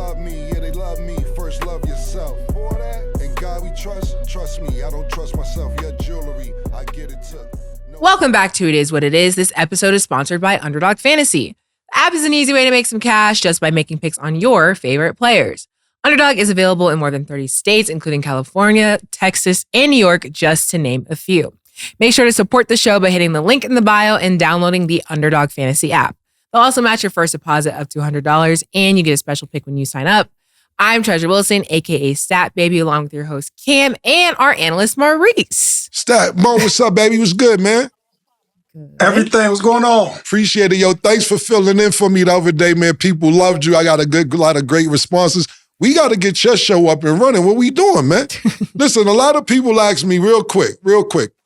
love me, yeah, they love me. First love yourself. For that, and God we trust me. I don't trust myself. Your jewelry, I get it took. Welcome back to It Is What It Is. This episode is sponsored by Underdog Fantasy. The app is an easy way to make some cash just by making picks on your favorite players. Underdog is available in more than 30 states, including California, Texas, and New York, just to name a few. Make sure to support the show by hitting the link in the bio and downloading the Underdog Fantasy app. They'll also match your first deposit up to $100, and you get a special pick when you sign up. I'm Treasure Wilson, aka Stat Baby, along with your host Cam and our analyst Maurice. Stat, Mo, what's up, baby? What's good, man? Good. Everything, what's going on? Appreciate it, yo. Thanks for filling in for me the other day, man. People loved you. I got a lot of great responses. We got to get your show up and running. What we doing, man? Listen, a lot of people ask me real quick.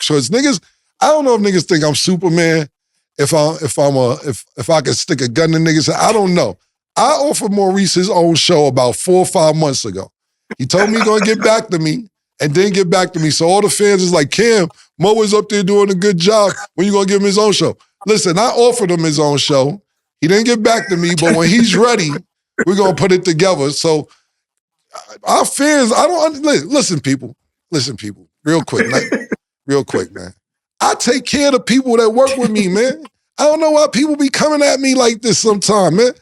So it's niggas. I don't know if niggas think I'm Superman. If I can stick a gun in niggas, I don't know. I offered Maurice his own show about 4 or 5 months ago. He told me he's gonna get back to me and didn't get back to me. So all the fans is like, Cam, Mo is up there doing a good job. When you gonna give him his own show? Listen, I offered him his own show. He didn't get back to me, but when he's ready, we're gonna put it together. So our fans, listen, people, real quick, man. I take care of the people that work with me, man. I don't know why people be coming at me like this sometime, man.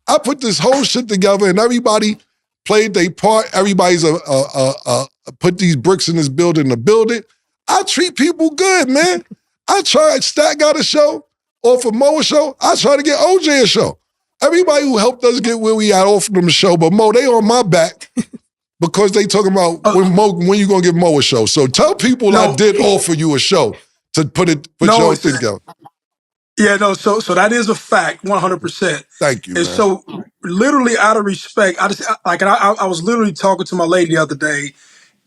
I put this whole shit together and everybody played their part. Everybody's put these bricks in this building to build it. I treat people good, man. I tried, Stat got a show, offered Mo a show. I tried to get OJ a show. Everybody who helped us get where we at offered them a show, but Mo, they on my back because they talking about when you gonna give Mo a show. So tell people I did offer you a show to put your thing together. Yeah, no, so that is a fact, 100%. Thank you, and man. So literally out of respect, I was literally talking to my lady the other day,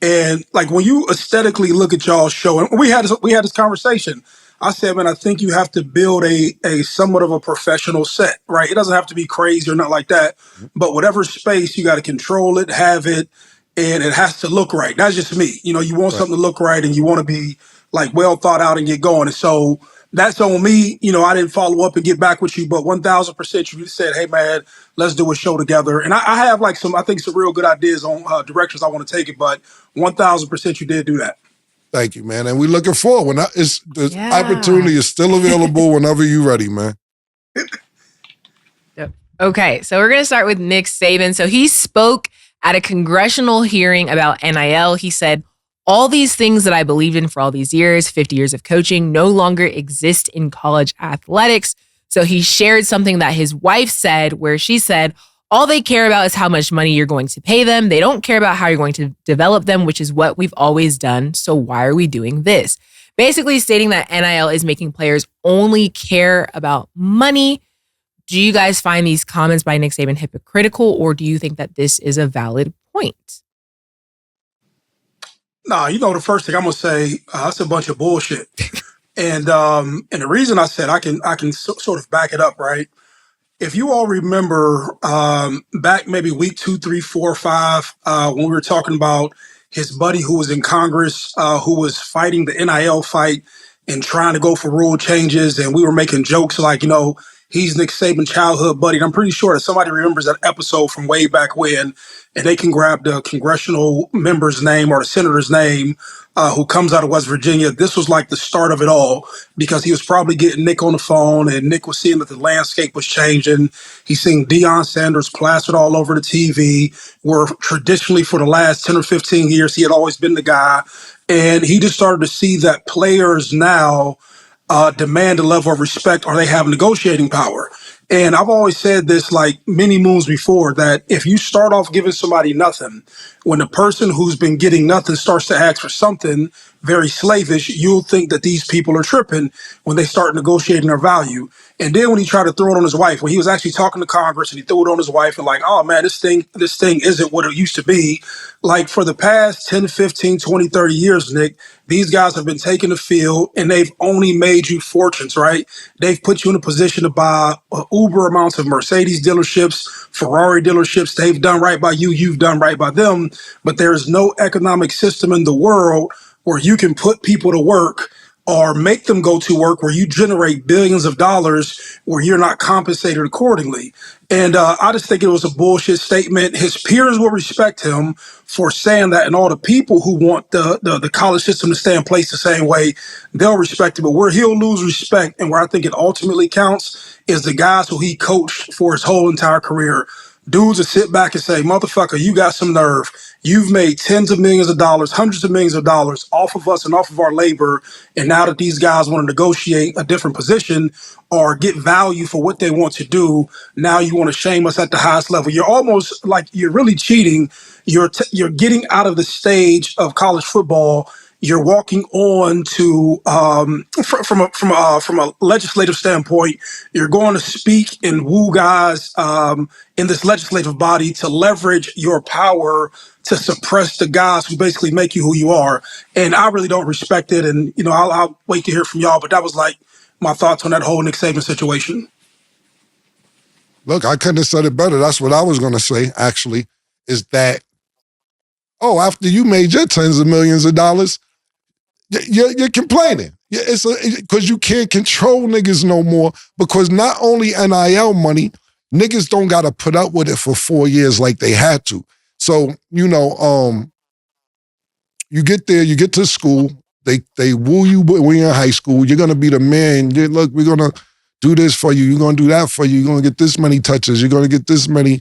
and like when you aesthetically look at y'all's show, and we had this conversation. I said, man, I think you have to build a somewhat of a professional set, right? It doesn't have to be crazy or not like that, but whatever space, you got to control it, have it, and it has to look right. That's just me. You know, you want something to look right, and you want to be like well thought out and get going. And so that's on me. You know, I didn't follow up and get back with you, but 1,000% you said, hey, man, let's do a show together. And I have like some real good ideas on directions I want to take it, but 1,000% you did do that. Thank you, man. And we're looking forward. The opportunity is still available whenever you're ready, man. Yep. Okay, so we're going to start with Nick Saban. So he spoke at a congressional hearing about NIL. He said, all these things that I believed in for all these years, 50 years of coaching, no longer exist in college athletics. So he shared something that his wife said, where she said, all they care about is how much money you're going to pay them. They don't care about how you're going to develop them, which is what we've always done. So why are we doing this? Basically stating that NIL is making players only care about money. Do you guys find these comments by Nick Saban hypocritical, or do you think that this is a valid point? Nah, you know, the first thing I'm gonna say, that's a bunch of bullshit. And the reason I said I can sort of back it up, right? If you all remember back maybe week 2, 3, 4, 5, when we were talking about his buddy who was in Congress, who was fighting the NIL fight and trying to go for rule changes, and we were making jokes like, you know, he's Nick Saban's childhood buddy. And I'm pretty sure that somebody remembers that episode from way back when, and they can grab the congressional member's name or the senator's name who comes out of West Virginia. This was like the start of it all, because he was probably getting Nick on the phone, and Nick was seeing that the landscape was changing. He's seeing Deion Sanders plastered all over the TV, where traditionally for the last 10 or 15 years, he had always been the guy. And he just started to see that players now demand a level of respect, or they have negotiating power. And I've always said this like many moons before, that if you start off giving somebody nothing, when the person who's been getting nothing starts to ask for something very slavish, you'll think that these people are tripping when they start negotiating their value. And then when he tried to throw it on his wife, when he was actually talking to Congress and he threw it on his wife and like, oh man, this thing isn't what it used to be. Like for the past 10, 15, 20, 30 years, Nick, these guys have been taking the field and they've only made you fortunes, right? They've put you in a position to buy uber amounts of Mercedes dealerships, Ferrari dealerships. They've done right by you. You've done right by them. But there is no economic system in the world where you can put people to work or make them go to work where you generate billions of dollars where you're not compensated accordingly. And I just think it was a bullshit statement. His peers will respect him for saying that, and all the people who want the college system to stay in place the same way, they'll respect it. But where he'll lose respect, and where I think it ultimately counts, is the guys who he coached for his whole entire career. Dudes that sit back and say, motherfucker, you got some nerve. You've made tens of millions of dollars, hundreds of millions of dollars off of us and off of our labor. And now that these guys want to negotiate a different position or get value for what they want to do, now you want to shame us at the highest level. You're almost like you're really cheating. You're getting out of the stage of college football. You're walking on to from a legislative standpoint. You're going to speak and woo guys in this legislative body to leverage your power to suppress the guys who basically make you who you are. And I really don't respect it. And I'll wait to hear from y'all. But that was like my thoughts on that whole Nick Saban situation. Look, I couldn't have said it better. That's what I was going to say, actually, is that, after you made your tens of millions of dollars, you're complaining. It's because you can't control niggas no more, because not only NIL money, niggas don't got to put up with it for 4 years like they had to. So, you get there, you get to school, they woo you when you're in high school, you're going to be the man. Look, we're going to do this for you, you're going to do that for you, you're going to get this many touches, you're going to get this many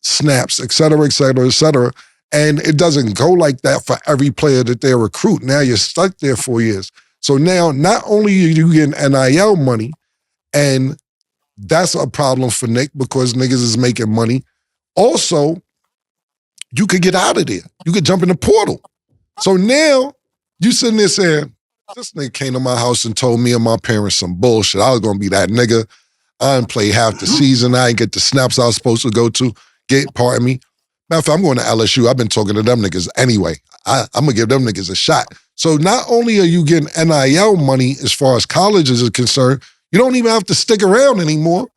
snaps, et cetera, et cetera, et cetera. And it doesn't go like that for every player that they recruit. Now you're stuck there 4 years. So now not only are you getting NIL money, and that's a problem for Nick because niggas is making money. Also, you could get out of there. You could jump in the portal. So now you sitting there saying, this nigga came to my house and told me and my parents some bullshit. I was going to be that nigga. I didn't play half the season. I didn't get the snaps I was supposed to go to. Pardon me. Matter of fact, I'm going to LSU. I've been talking to them niggas anyway. I'm going to give them niggas a shot. So not only are you getting NIL money as far as colleges are concerned, you don't even have to stick around anymore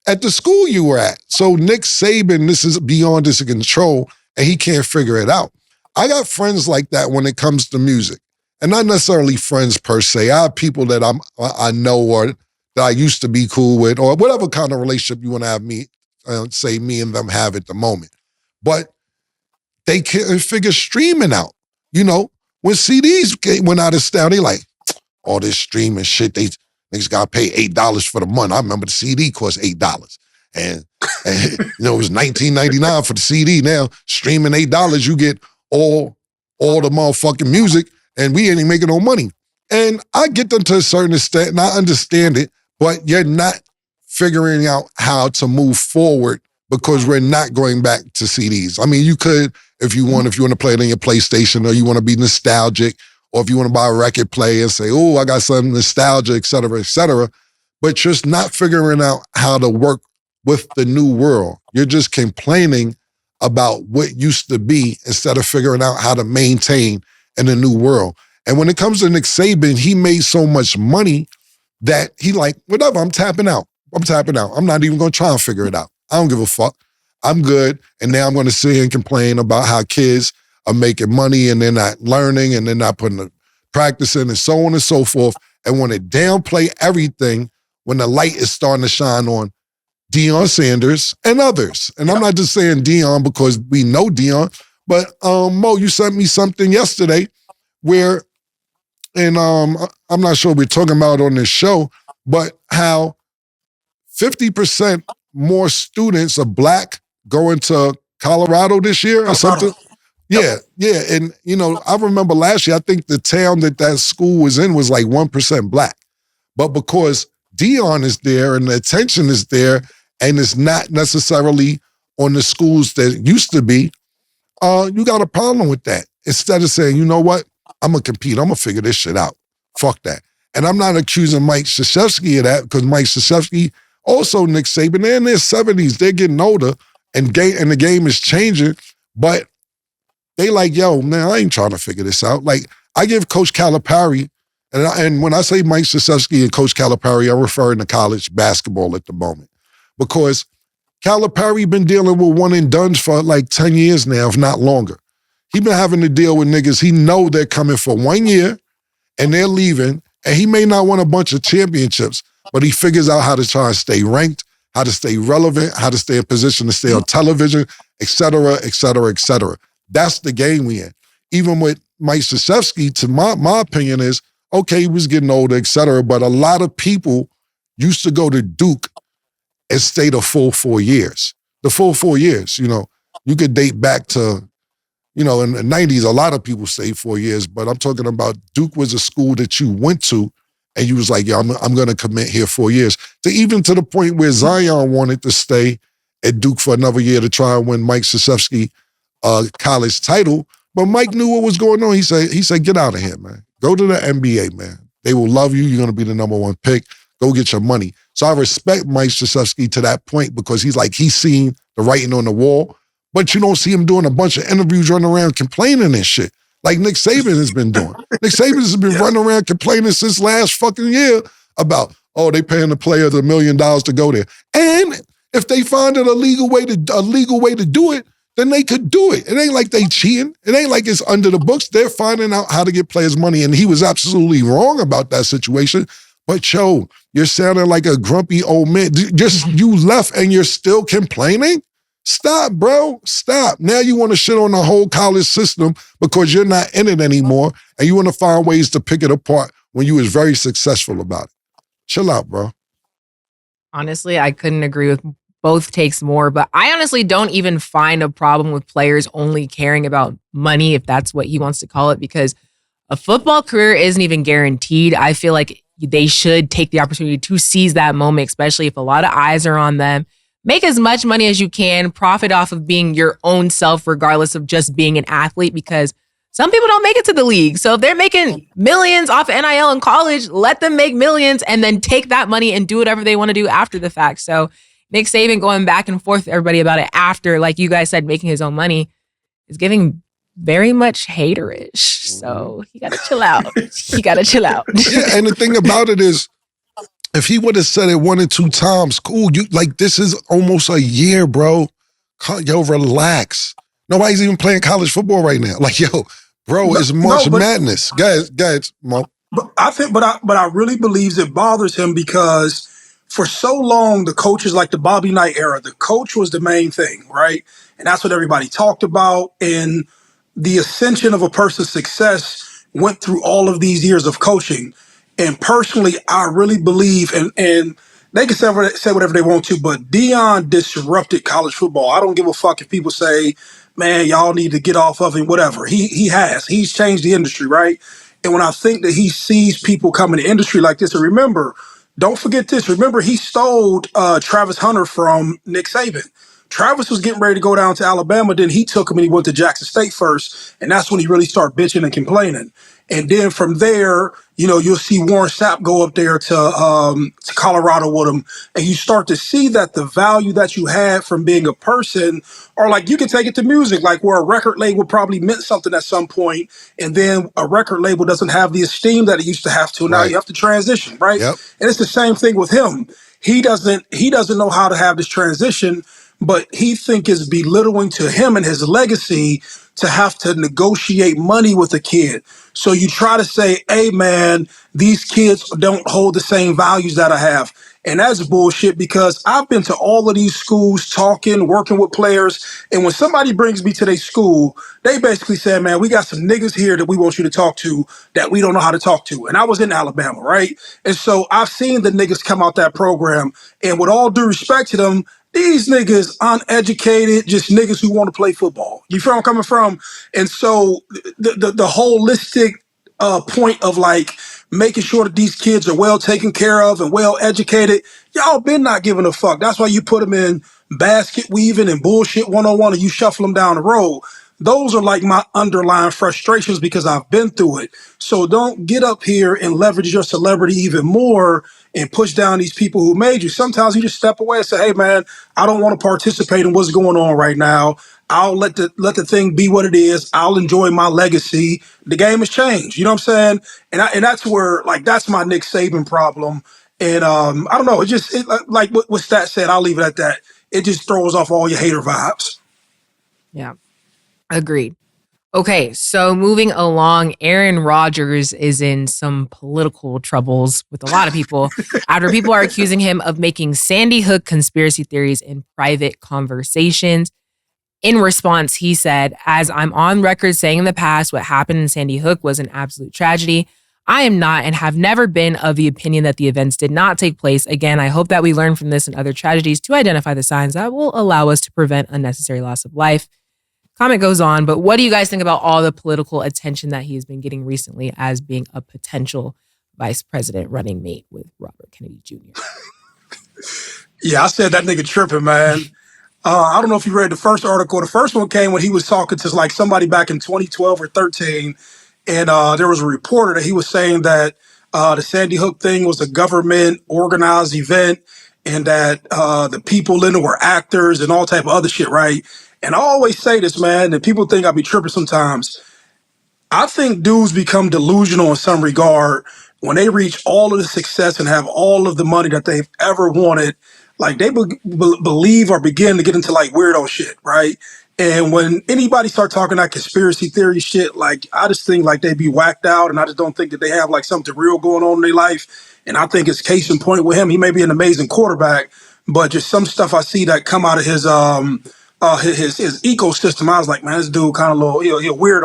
at the school you were at. So Nick Saban, this is beyond his control, and he can't figure it out. I got friends like that when it comes to music. And not necessarily friends per se. I have people that I know or that I used to be cool with, or whatever kind of relationship you want to have me and them have at the moment. But they can't figure streaming out. When CDs went out of style, they like, all this streaming shit, niggas got to pay $8 for the month. I remember the CD cost $8. And it was $19.99 for the CD. Now, streaming $8, you get all the motherfucking music, and we ain't even making no money. And I get them to a certain extent, and I understand it, but you're not figuring out how to move forward because we're not going back to CDs. I mean, you could if you want to play it on your PlayStation, or you want to be nostalgic, or if you want to buy a record player and say, I got some nostalgia, et cetera, but just not figuring out how to work with the new world. You're just complaining about what used to be instead of figuring out how to maintain in the new world. And when it comes to Nick Saban, he made so much money that he like, whatever, I'm tapping out. I'm not even going to try and figure it out. I don't give a fuck. I'm good. And now I'm going to sit here and complain about how kids are making money and they're not learning and they're not putting the practice in and so on and so forth. And want to downplay everything when the light is starting to shine on Deion Sanders and others. And I'm not just saying Deion because we know Deion, but Mo, you sent me something yesterday where, and I'm not sure we're talking about on this show, but how 50% more students are Black going to Colorado this year or something. Yeah. And, I remember last year, I think the town that school was in was like 1% Black. But because Deion is there and the attention is there and it's not necessarily on the schools that used to be, you got a problem with that. Instead of saying, you know what, I'm going to compete. I'm going to figure this shit out. Fuck that. And I'm not accusing Mike Krzyzewski of that because Mike Krzyzewski, also Nick Saban, they're in their 70s. They're getting older and the game is changing. But they like, yo, man, I ain't trying to figure this out. Like, I give Coach Calipari, and when I say Mike Krzyzewski and Coach Calipari, I'm referring to college basketball at the moment. Because Calipari been dealing with one and dones for like 10 years now, if not longer. He been having to deal with niggas he know they're coming for 1 year, and they're leaving, and he may not win a bunch of championships, but he figures out how to try and stay ranked, how to stay relevant, how to stay in position to stay on television, et cetera, et cetera, et cetera. That's the game we in. Even with Mike Krzyzewski, to my opinion is, okay, he was getting older, et cetera, but a lot of people used to go to Duke and stay the full 4 years. The full 4 years, you could date back to, in the 90s, a lot of people stayed 4 years, but I'm talking about Duke was a school that you went to and you was like, yeah, I'm going to commit here 4 years. Even to the point where Zion wanted to stay at Duke for another year to try and win Mike Krzyzewski college title, but Mike knew what was going on. He said, get out of here, man. Go to the NBA, man. They will love you. You're going to be the number one pick. Go get your money. So I respect Mike Krzyzewski to that point because he's seen the writing on the wall, but you don't see him doing a bunch of interviews running around complaining and shit like Nick Saban has been doing. Nick Saban has been running around complaining since last fucking year about, they paying the players $1 million to go there. And if they find it a legal way to do it, then they could do it. It ain't like they cheating. It ain't like it's under the books. They're finding out how to get players money, and he was absolutely wrong about that situation. But you're sounding like a grumpy old man. You left and you're still complaining? Stop, bro. Stop. Now you want to shit on the whole college system because you're not in it anymore, and you want to find ways to pick it apart when you was very successful about it. Chill out, bro. Honestly, I couldn't agree with both takes more, but I honestly don't even find a problem with players only caring about money, if that's what he wants to call it, because a football career isn't even guaranteed. I feel like they should take the opportunity to seize that moment, especially if a lot of eyes are on them. Make as much money as you can, profit off of being your own self, regardless of just being an athlete, because some people don't make it to the league. So if they're making millions off NIL in college, let them make millions and then take that money and do whatever they want to do after the fact. So Nick Saban going back and forth with everybody about it after, like you guys said, making his own money is giving very much haterish. So he got to chill out. Yeah, and the thing about it is, if he would have said it 1 or 2 times, cool. This is almost a year, bro. Yo, relax. Nobody's even playing college football right now. It's March Madness. Guys, Mo. But I really believe it bothers him because for so long, the coaches like the Bobby Knight era, the coach was the main thing, right? And that's what everybody talked about. And the ascension of a person's success went through all of these years of coaching. And personally, I really believe, and they can say whatever they want to, but Deion disrupted college football. I don't give a fuck if people say, man, y'all need to get off of him, whatever. He's changed the industry, right? And when I think that he sees people come in the industry like this, and remember, don't forget this. Remember, he stole Travis Hunter from Nick Saban. Travis was getting ready to go down to Alabama. Then he took him and he went to Jackson State first. And that's when he really started bitching and complaining. And then from there, you'll see Warren Sapp go up there to Colorado with him. And you start to see that the value that you had from being a person, or like you can take it to music, like where a record label probably meant something at some point, and then a record label doesn't have the esteem that it used to have to. Now you have to transition, right? Yep. And it's the same thing with him. He doesn't know how to have this transition, but he think it's belittling to him and his legacy to have to negotiate money with a kid. So you try to say, hey, man, these kids don't hold the same values that I have. And that's bullshit because I've been to all of these schools talking, working with players. And when somebody brings me to their school, they basically say, man, we got some niggas here that we want you to talk to that we don't know how to talk to. And I was in Alabama, right? And so I've seen the niggas come out that program. And with all due respect to them, these niggas uneducated, just niggas who want to play football. You feel where I'm coming from? And so the holistic point of like making sure that these kids are well taken care of and well educated, y'all been not giving a fuck. That's why you put them in basket weaving and bullshit 101 and you shuffle them down the road. Those are like my underlying frustrations because I've been through it. So don't get up here and leverage your celebrity even more and push down these people who made you. Sometimes you just step away and say, hey, man, I don't want to participate in what's going on right now. I'll let the thing be what it is. I'll enjoy my legacy. The game has changed. You know what I'm saying? And that's where, like, that's my Nick Saban problem. And I don't know. Like what Stat said, I'll leave it at that. It just throws off all your hater vibes. Yeah. Agreed. Okay, so moving along, Aaron Rodgers is in some political troubles with a lot of people after people are accusing him of making Sandy Hook conspiracy theories in private conversations. In response, he said, "As I'm on record saying in the past, what happened in Sandy Hook was an absolute tragedy. I am not and have never been of the opinion that the events did not take place. Again, I hope that we learn from this and other tragedies to identify the signs that will allow us to prevent unnecessary loss of life." Comment goes on, but what do you guys think about all the political attention that he has been getting recently as being a potential vice president running mate with Robert Kennedy Jr.? Yeah, I said that nigga tripping, man. I don't know if you read the first article. The first one came when he was talking to like somebody back in 2012 or 13, and there was a reporter that he was saying that the Sandy Hook thing was a government organized event, and that the people in it were actors and all type of other shit, right? And I always say this, man, and people think I be tripping sometimes. I think dudes become delusional in some regard when they reach all of the success and have all of the money that they've ever wanted. Like they believe or begin to get into like weirdo shit, right? And when anybody start talking that conspiracy theory shit, like I just think like they be whacked out, and I just don't think that they have like something real going on in their life. And I think it's case in point with him. He may be an amazing quarterback, but just some stuff I see that come out of his ecosystem, I was like, man, this dude kind of little, he a weird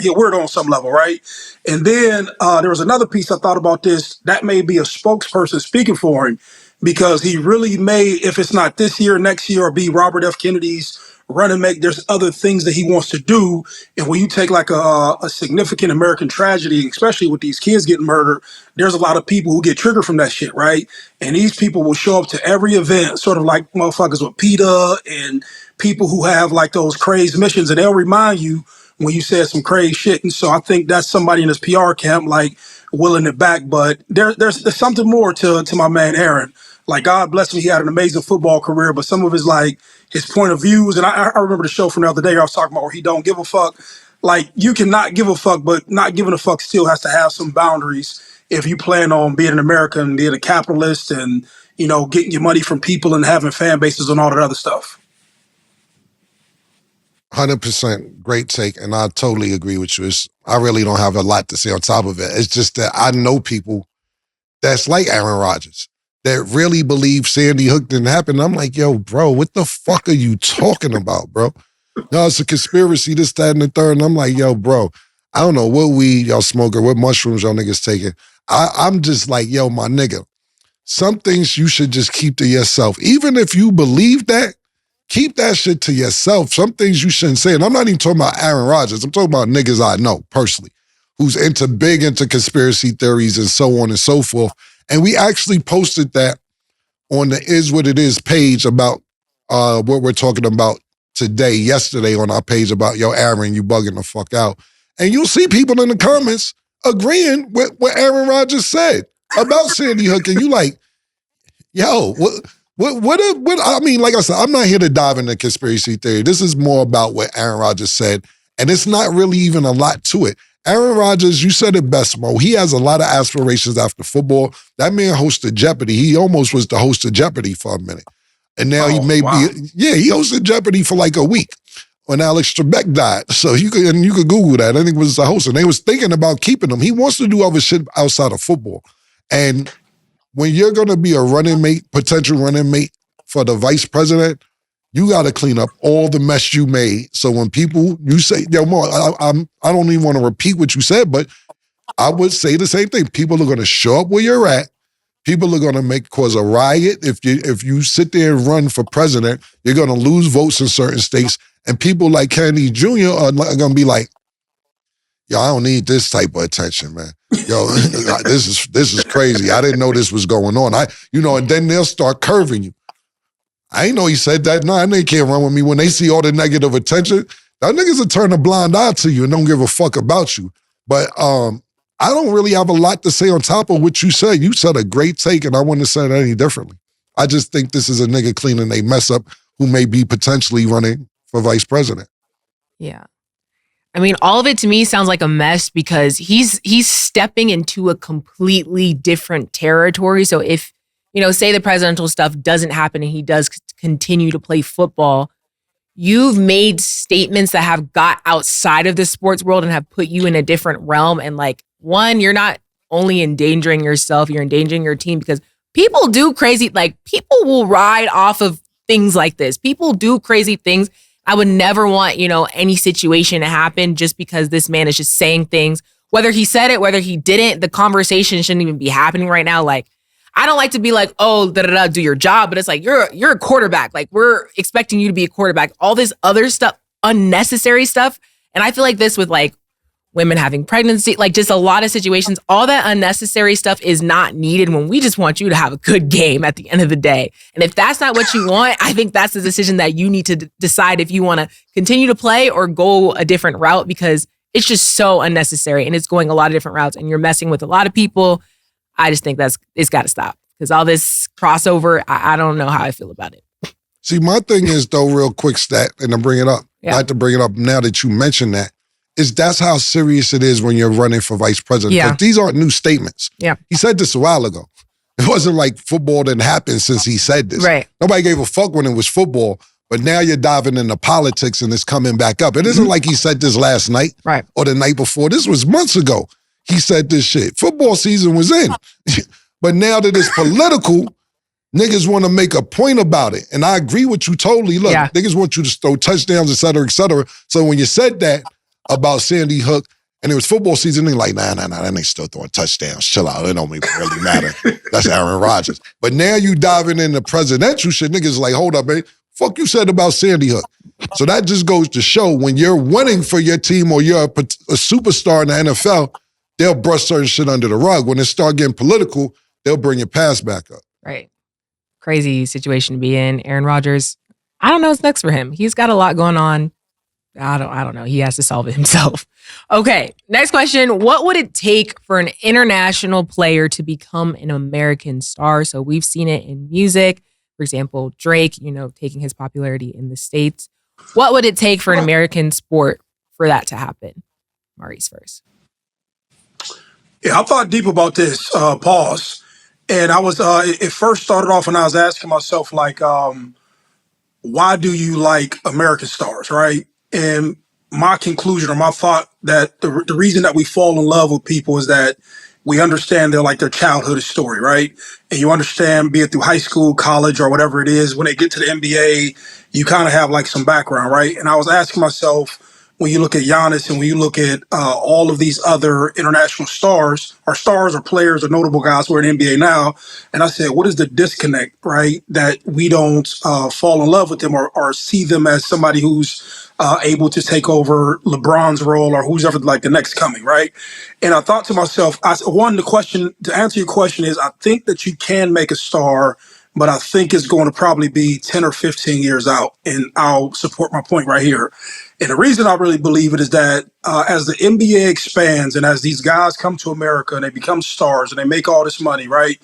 he a weirdo on some level, right? And then there was another piece I thought about this that may be a spokesperson speaking for him, because he really may, if it's not this year, next year, or be Robert F. Kennedy's running mate, there's other things that he wants to do. And when you take like a significant American tragedy, especially with these kids getting murdered, there's a lot of people who get triggered from that shit, right? And these people will show up to every event, sort of like motherfuckers with PETA and people who have like those crazy missions, and they'll remind you when you said some crazy shit. And so I think that's somebody in this PR camp, like willing it back. But there's something more to my man Aaron. Like, God bless him, he had an amazing football career, but some of his like his point of views, and I remember the show from the other day I was talking about where he don't give a fuck. Like, you can not give a fuck, but not giving a fuck still has to have some boundaries if you plan on being an American, being a capitalist, and getting your money from people and having fan bases and all that other stuff. 100% great take, and I totally agree with you. I really don't have a lot to say on top of it. It's just that I know people that's like Aaron Rodgers that really believe Sandy Hook didn't happen. I'm like, yo, bro, what the fuck are you talking about, bro? No, it's a conspiracy, this, that, and the third. And I'm like, yo, bro, I don't know what weed y'all smoking, what mushrooms y'all niggas taking. I'm just like, yo, my nigga, some things you should just keep to yourself. Even if you believe that, keep that shit to yourself. Some things you shouldn't say. And I'm not even talking about Aaron Rodgers. I'm talking about niggas I know personally, who's big into conspiracy theories and so on and so forth. And we actually posted that on the Is What It Is page about what we're talking about yesterday on our page about, yo, Aaron, you bugging the fuck out. And you'll see people in the comments agreeing with what Aaron Rodgers said about Sandy Hook. And you like, yo, what, I mean, like I said, I'm not here to dive into conspiracy theory. This is more about what Aaron Rodgers said. And it's not really even a lot to it. Aaron Rodgers, you said it best, Mo. He has a lot of aspirations after football. That man hosted Jeopardy. He almost was the host of Jeopardy for a minute. And now he may be, he hosted Jeopardy for like a week when Alex Trebek died. So you could Google that. I think it was the host. And they was thinking about keeping him. He wants to do other shit outside of football. And when you're going to be a potential running mate for the vice president, you got to clean up all the mess you made. So when you say, yo, Mo, I don't even want to repeat what you said, but I would say the same thing. People are going to show up where you're at. People are going to cause a riot. If you sit there and run for president, you're going to lose votes in certain states. And people like Kennedy Jr. are going to be like, yo, I don't need this type of attention, man. Yo, this is crazy. I didn't know this was going on. And then they'll start curving you. I ain't know he said that. No, that nigga can't run with me. When they see all the negative attention, that niggas will turn a blind eye to you and don't give a fuck about you. But I don't really have a lot to say on top of what you said. You said a great take, and I wouldn't have said it any differently. I just think this is a nigga cleaning a mess up who may be potentially running for vice president. Yeah. I mean, all of it to me sounds like a mess because he's stepping into a completely different territory. So if, say the presidential stuff doesn't happen and he does continue to play football, you've made statements that have got outside of the sports world and have put you in a different realm. And like, one, you're not only endangering yourself, you're endangering your team because people do crazy, like people will ride off of things like this. People do crazy things. I would never want, any situation to happen just because this man is just saying things. Whether he said it, whether he didn't, the conversation shouldn't even be happening right now. Like, I don't like to be like, oh, do your job. But it's like, you're a quarterback. Like, we're expecting you to be a quarterback. All this other stuff, unnecessary stuff. And I feel like this with like women having pregnancy, like just a lot of situations, all that unnecessary stuff is not needed when we just want you to have a good game at the end of the day. And if that's not what you want, I think that's the decision that you need to decide if you want to continue to play or go a different route, because it's just so unnecessary and it's going a lot of different routes and you're messing with a lot of people. I just think it's got to stop, because all this crossover, I don't know how I feel about it. See, my thing is, though, real quick stat, and I bring it up, not to bring it up now that you mentioned that, is that's how serious it is when you're running for vice president. Because these aren't new statements. Yeah. He said this a while ago. It wasn't like football didn't happen since he said this. Right. Nobody gave a fuck when it was football, but now you're diving into politics and it's coming back up. It isn't like he said this last night or the night before. This was months ago. He said this shit. Football season was in. But now that it's political, niggas want to make a point about it. And I agree with you totally. Look, niggas want you to throw touchdowns, et cetera, et cetera. So when you said that about Sandy Hook and it was football season, they're like, nah, that nigga still throwing touchdowns. Chill out. It don't even really matter. That's Aaron Rodgers. But now you diving into presidential shit, niggas like, hold up, man. Fuck you said about Sandy Hook. So that just goes to show when you're winning for your team or you're a superstar in the NFL, they'll brush certain shit under the rug. When it start getting political, they'll bring your pass back up. Right. Crazy situation to be in. Aaron Rodgers, I don't know what's next for him. He's got a lot going on. I don't know. He has to solve it himself. Okay, next question. What would it take for an international player to become an American star? So we've seen it in music. For example, Drake, taking his popularity in the States. What would it take for an American sport for that to happen? Maurice first. Yeah, I thought deep about this, pause. And I was, it first started off when I was asking myself, like, why do you like American stars, right? And my conclusion or my thought that the reason that we fall in love with people is that we understand their childhood story, right? And you understand, be it through high school, college, or whatever it is, when they get to the NBA, you kind of have like some background, right? And I was asking myself, when you look at Giannis and when you look at all of these other international stars or players or notable guys who are in the NBA now, and I said, what is the disconnect, right? That we don't fall in love with them or see them as somebody who's able to take over LeBron's role or who's ever like the next coming, right? And I thought to myself, to answer your question is, I think that you can make a star, but I think it's going to probably be 10 or 15 years out. And I'll support my point right here. And the reason I really believe it is that as the NBA expands and as these guys come to America and they become stars and they make all this money, right?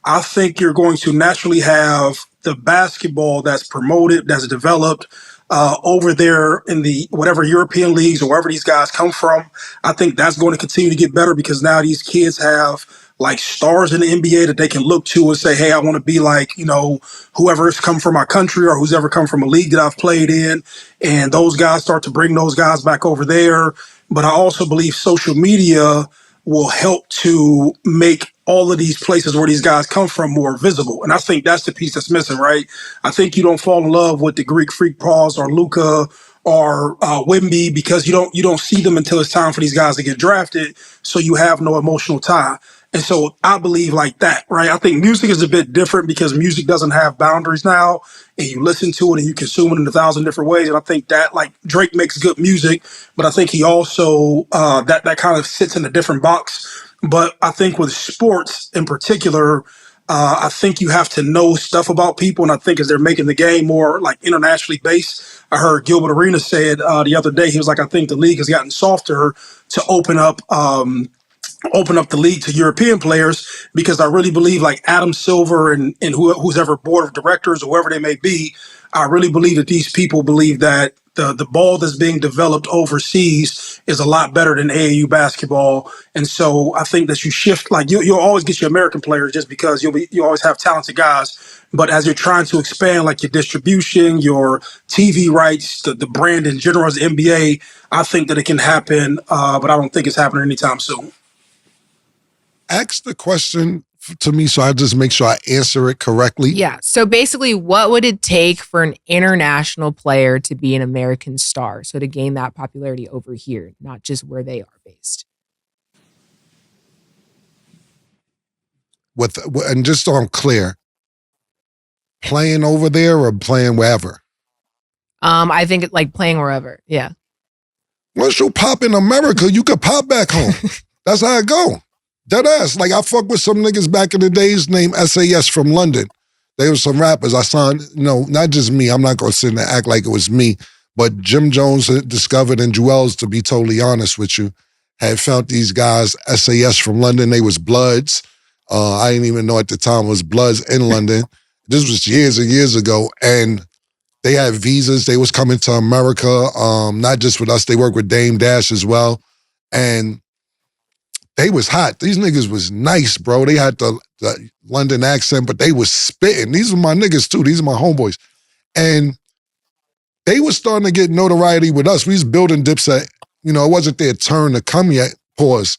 I think you're going to naturally have the basketball that's promoted, that's developed over there in the whatever European leagues or wherever these guys come from. I think that's going to continue to get better because now these kids have like stars in the NBA that they can look to and say, hey, I want to be like, whoever's come from my country or who's ever come from a league that I've played in. And those guys start to bring those guys back over there. But I also believe social media will help to make all of these places where these guys come from more visible. And I think that's the piece that's missing, right? I think you don't fall in love with the Greek Freak Paws or Luka or Wemby because you don't see them until it's time for these guys to get drafted. So you have no emotional tie. And so I believe like that, right? I think music is a bit different because music doesn't have boundaries now and you listen to it and you consume it in 1,000 different ways. And I think that like Drake makes good music, but I think he also, that kind of sits in a different box. But I think with sports in particular, I think you have to know stuff about people. And I think as they're making the game more like internationally based, I heard Gilbert Arenas said the other day, he was like, I think the league has gotten softer to open up the league to European players because I really believe like Adam Silver and who's ever board of directors or whoever they may be, I really believe that these people believe that the ball that's being developed overseas is a lot better than AAU basketball. And so I think that you shift, like you'll always get your American players just because you always have talented guys. But as you're trying to expand like your distribution, your TV rights, the brand in general as the NBA, I think that it can happen, but I don't think it's happening anytime soon. Ask the question to me so I just make sure I answer it correctly. Yeah. So basically, what would it take for an international player to be an American star? So to gain that popularity over here, not just where they are based. And just so I'm clear, playing over there or playing wherever? I think like playing wherever. Yeah. Once you pop in America, you could pop back home. That's how it go. Dead ass. Like I fuck with some niggas back in the days named SAS from London. They were some rappers. I signed, not just me. I'm not gonna sit and act like it was me, but Jim Jones had discovered and Jewels, to be totally honest with you, had found these guys, SAS from London. They was Bloods. I didn't even know at the time it was Bloods in London. This was years and years ago. And they had visas. They was coming to America, not just with us. They worked with Dame Dash as well. And they was hot. These niggas was nice, bro. They had the London accent, but they was spitting. These were my niggas too. These are my homeboys. And they was starting to get notoriety with us. We was building Dipset. It wasn't their turn to come yet, pause.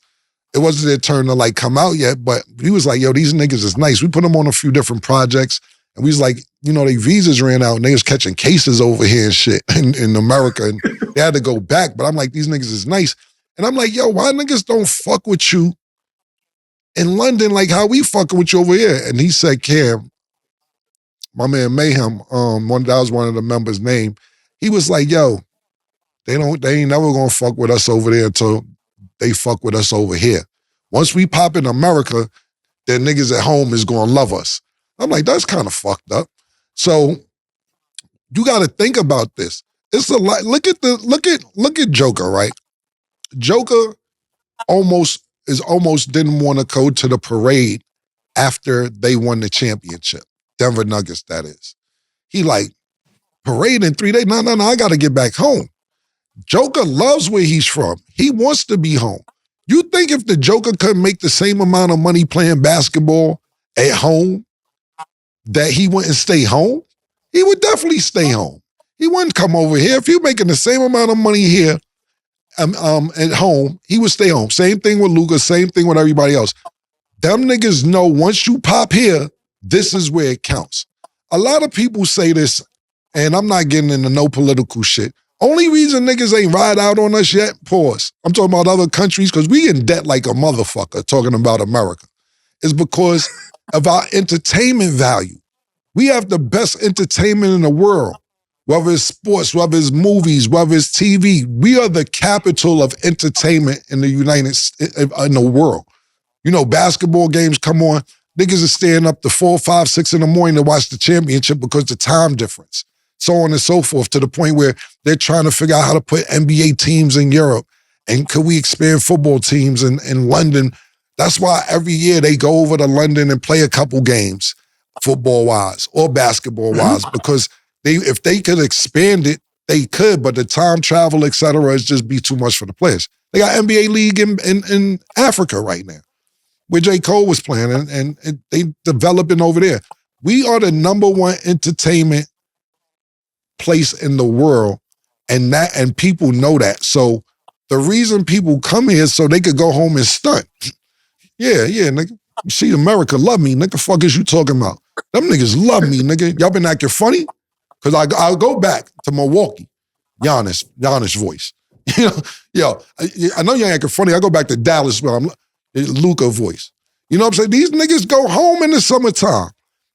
It wasn't their turn to like come out yet, but we was like, yo, these niggas is nice. We put them on a few different projects. And we was like, their visas ran out and they was catching cases over here and shit in America. And they had to go back. But I'm like, these niggas is nice. And I'm like, yo, why niggas don't fuck with you in London like how we fucking with you over here? And he said, Cam, my man Mayhem, that was one of the members' name. He was like, yo, they ain't never gonna fuck with us over there until they fuck with us over here. Once we pop in America, their niggas at home is gonna love us. I'm like, that's kind of fucked up. So you gotta think about this. It's a lot. Look at Joker, right? Joker almost didn't want to go to the parade after they won the championship. Denver Nuggets, that is. He like, parade in 3 days? No, I gotta get back home. Joker loves where he's from. He wants to be home. You think if the Joker could make the same amount of money playing basketball at home, that he wouldn't stay home? He would definitely stay home. He wouldn't come over here. If you're making the same amount of money here at home, he would stay home. Same thing with Luka, same thing with everybody else. Them niggas know once you pop here, this is where it counts. A lot of people say this, and I'm not getting into no political shit. Only reason niggas ain't ride out on us yet, pause, I'm talking about other countries, because we in debt like a motherfucker talking about America, is because of our entertainment value. We have the best entertainment in the world, whether it's sports, whether it's movies, whether it's TV. We are the capital of entertainment in the in the world. Basketball games come on, niggas are staying up to 4, 5, 6 in the morning to watch the championship because the time difference, so on and so forth, to the point where they're trying to figure out how to put NBA teams in Europe, and could we expand football teams in London? That's why every year they go over to London and play a couple games, football-wise or basketball-wise, because if they could expand it, they could, but the time travel, et cetera, is just be too much for the players. They got NBA League in Africa right now, where J. Cole was playing, and they developing over there. We are the number one entertainment place in the world, and people know that. So the reason people come here is so they could go home and stunt. Yeah, nigga. You see, America love me, nigga. Fuck is you talking about? Them niggas love me, nigga. Y'all been acting funny? Because I'll go back to Milwaukee. Giannis voice. I know you ain't acting funny. I go back to Dallas where I'm Luka voice. You know what I'm saying? These niggas go home in the summertime.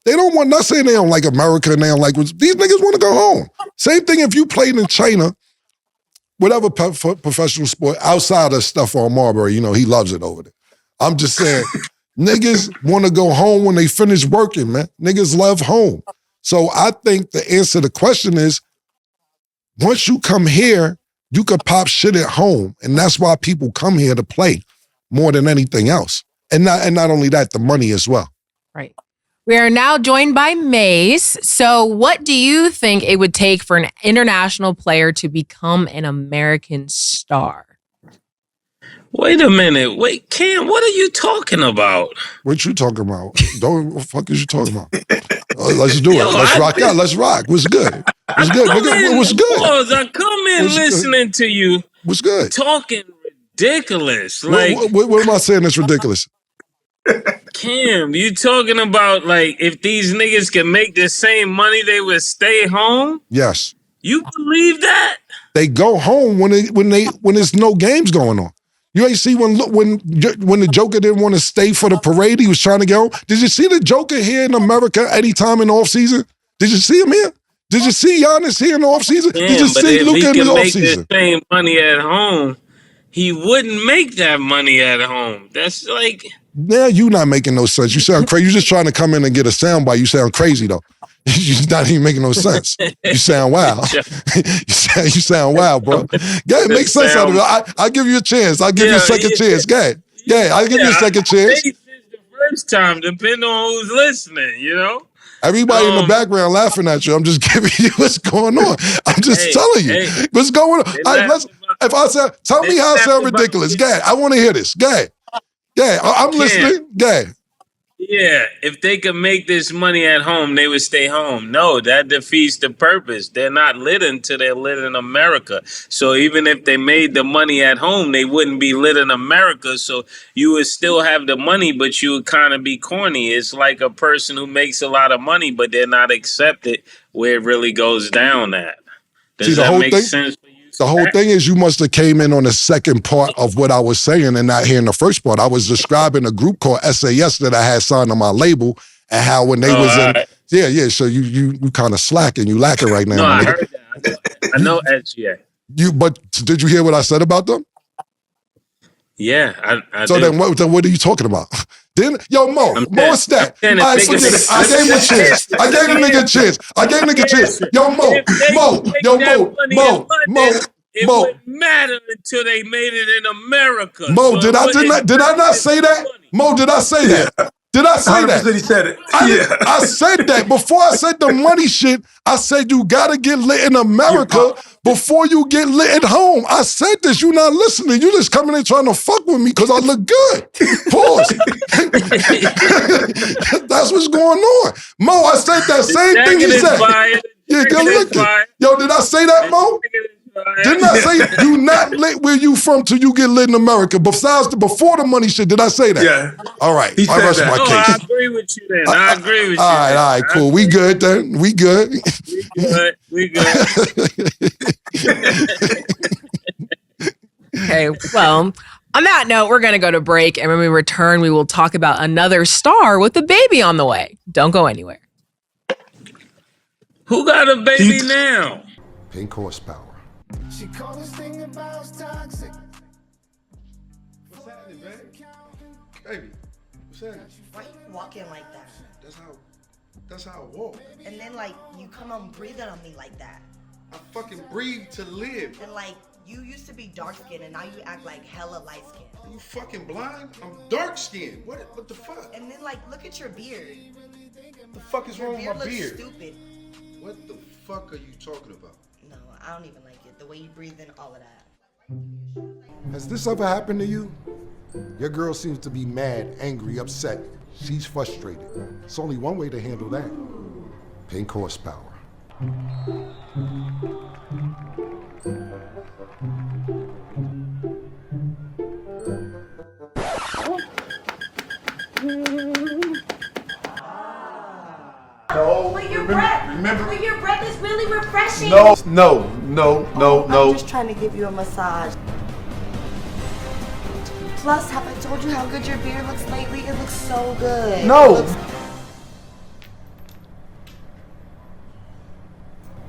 They don't want, not saying they don't like America and they don't like, these niggas want to go home. Same thing if you played in China, whatever professional sport, outside of stuff on Marbury, he loves it over there. I'm just saying, niggas want to go home when they finish working, man. Niggas love home. So I think the answer to the question is, once you come here, you could pop shit at home. And that's why people come here to play more than anything else. And not only that, the money as well. Right. We are now joined by Mase. So what do you think it would take for an international player to become an American star? Wait a minute. Wait, Cam, what are you talking about? What you talking about? What the fuck is you talking about? Let's do it. Yo, Let's rock out. Let's rock. What's good? What's good? What's good? Pause. I come in What's listening to you What's good? talking ridiculous. Like, What am I saying that's ridiculous? Cam, you talking about like if these niggas can make the same money, they would stay home? Yes. You believe that? They go home when there's no games going on. You ain't see when the Joker didn't want to stay for the parade, he was trying to get home. Did you see the Joker here in America anytime in the offseason? Did you see him here? Did you see Giannis here in the offseason? Did you see Luka in the offseason? If he can make the same money at home, he wouldn't make that money at home. That's like... Now you not making no sense. You sound crazy. You're just trying to come in and get a soundbite. You sound crazy though. You're not even making no sense. You sound wild. you sound wild, bro. Yeah, it makes sense out of it. I'll give you a chance. I'll give you a second chance. Go ahead. Yeah, I'll give you a second chance. The first time, depending on who's listening, you know? Everybody in the background laughing at you. I'm just giving you what's going on. I'm just telling you what's going on. If I say, tell me how I sound ridiculous. Go ahead. I want to hear this. Go ahead. Yeah, I'm listening. Yeah. Yeah, if they could make this money at home, they would stay home. No, that defeats the purpose. They're not lit until they're lit in America. So even if they made the money at home, they wouldn't be lit in America. So you would still have the money, but you would kind of be corny. It's like a person who makes a lot of money, but they're not accepted where it really goes down at. Does that make sense? The whole thing is you must have came in on the second part of what I was saying and not hearing the first part. I was describing a group called SAS that I had signed on my label and how when they was in... Yeah. So you kind of slacking. You lacking right now. No, I heard that. I know SGA. But did you hear what I said about them? Yeah, I So do. then what are you talking about? Mo, what's that? I forget it. I gave him a chance. I gave the nigga a chance. Mo. It wouldn't matter until they made it in America. Mo, did I not say that? Mo, did I say that? Did I say that? He said it. I said that. Before I said the money shit, I said you gotta get lit in America before you get lit at home. I said this. You not listening. You just coming in trying to fuck with me because I look good. Pause. That's what's going on. Mo, I said that same thing he said. Yeah, go look it. Yo, did I say that, Mo? Didn't I say you not lit where you from till you get lit in America? Besides before the money shit, did I say that? Yeah. All right. He said rest that. my case. I agree with you then. I agree with you. All right, cool. We good then. We good. We good. Okay, well, on that note, we're going to go to break. And when we return, we will talk about another star with a baby on the way. Don't go anywhere. Who got a baby now? Pink horsepower. She called this thing about toxic. What's happening, baby? Baby, what's happening? Why you walking like that? That's how I walk. And then like you come on breathing on me like that. I fucking breathe to live. And like you used to be dark skinned and now you act like hella light skinned. Are you fucking blind? I'm dark skinned. What the fuck? And then like look at your beard. What the fuck is wrong with my looks beard? Stupid. What the fuck are you talking about? No, I don't even like it. The way you breathe in all of that. Has this ever happened to you? Your girl seems to be mad, angry, upset. She's frustrated. It's only one way to handle that. Pink horsepower. No. But your breath is really refreshing. No. I'm just trying to give you a massage. Plus, have I told you how good your beard looks lately? It looks so good. No.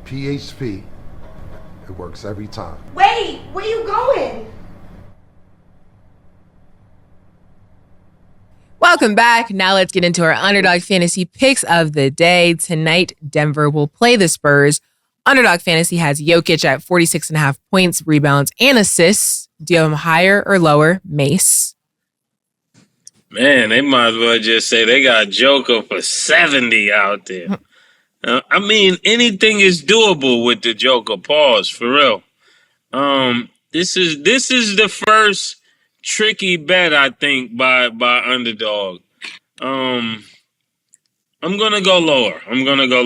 PHP. It works every time. Wait, where you going? Welcome back. Now let's get into our Underdog Fantasy picks of the day. Tonight, Denver will play the Spurs. Underdog Fantasy has Jokic at 46.5 points, rebounds, and assists. Do you have him higher or lower? Mase. Man, they might as well just say they got Joker for 70 out there. I mean, anything is doable with the Joker. Pause, for real. This is the first tricky bet, I think, by Underdog. I'm gonna go lower. Okay, Cam. I'm gonna go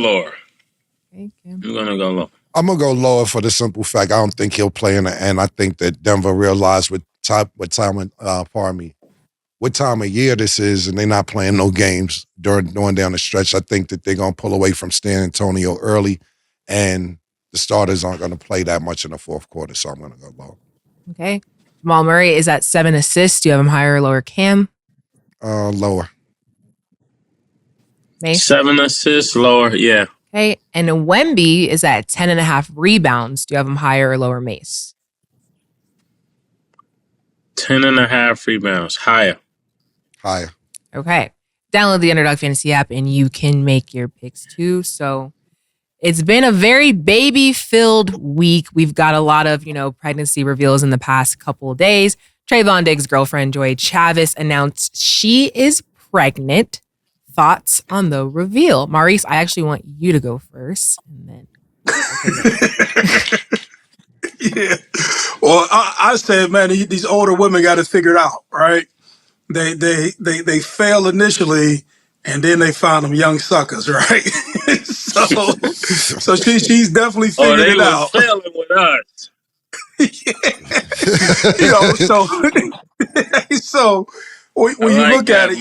lower. I'm gonna go lower for the simple fact I don't think he'll play in the end. I think that Denver realized what time of year this is, and they're not playing no games during down the stretch. I think that they're gonna pull away from San Antonio early, and the starters aren't gonna play that much in the fourth quarter. So I'm gonna go low. Okay. Jamal Murray is at 7 assists. Do you have him higher or lower, Cam? Lower. Mase? 7 assists, lower. Yeah. Okay. And Wemby is at 10.5 rebounds. Do you have him higher or lower, Mase? 10.5 rebounds, higher. Higher. Okay. Download the Underdog Fantasy app and you can make your picks too. So it's been a very baby-filled week. We've got a lot of, pregnancy reveals in the past couple of days. Trayvon Diggs' girlfriend, Joy Chavis, announced she is pregnant. Thoughts on the reveal? Maurice, I actually want you to go first. And then. Yeah. Well, I said, man, these older women got to figure it out, right? They fail initially, and then they find them young suckers, right? so she's definitely figured it out. Oh, they were failing with us. So when you look at it,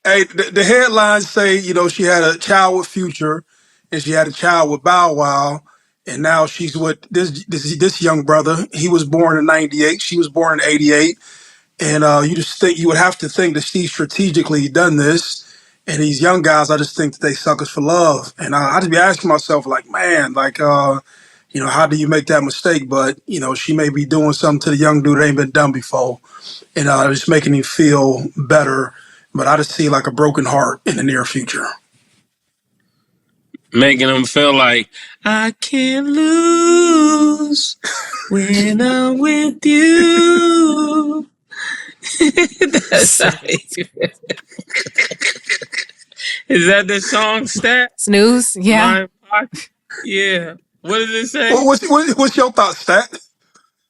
hey, the headlines say, she had a child with Future, and she had a child with Bow Wow, and now she's with this young brother. He was born in '98. She was born in '88. And you would have to think that she strategically done this. And these young guys, I just think that they suckers for love. And I just be asking myself, like, man, how do you make that mistake? But, she may be doing something to the young dude that ain't been done before. And just making him feel better. But I just see like a broken heart in the near future. Making them feel like, I can't lose when I'm with you. That's nice. Is that the song, Stat? Snooze? Yeah. Yeah. What does it say? What's your thoughts, Stat?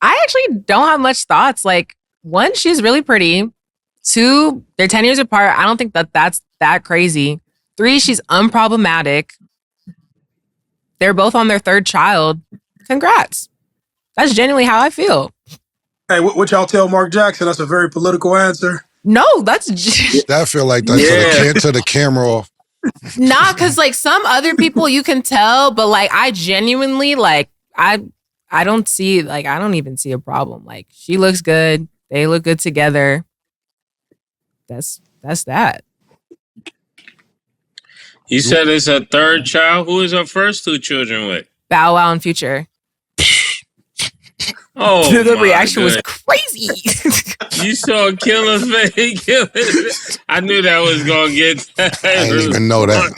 I actually don't have much thoughts. Like, one, she's really pretty. Two, they're 10 years apart. I don't think that's that crazy. Three, she's unproblematic. They're both on their third child. Congrats. That's genuinely how I feel. Hey, what y'all tell Mark Jackson? That's a very political answer. No, that's that feel like that's to the camera off. Nah, because like some other people you can tell, but like I genuinely I don't even see a problem. Like she looks good, they look good together. That's that. You said it's a third child. Who is her first two children with? Bow Wow and Future. Oh, the reaction was crazy. You saw Killer's face. I knew that was gonna get. I didn't even know that.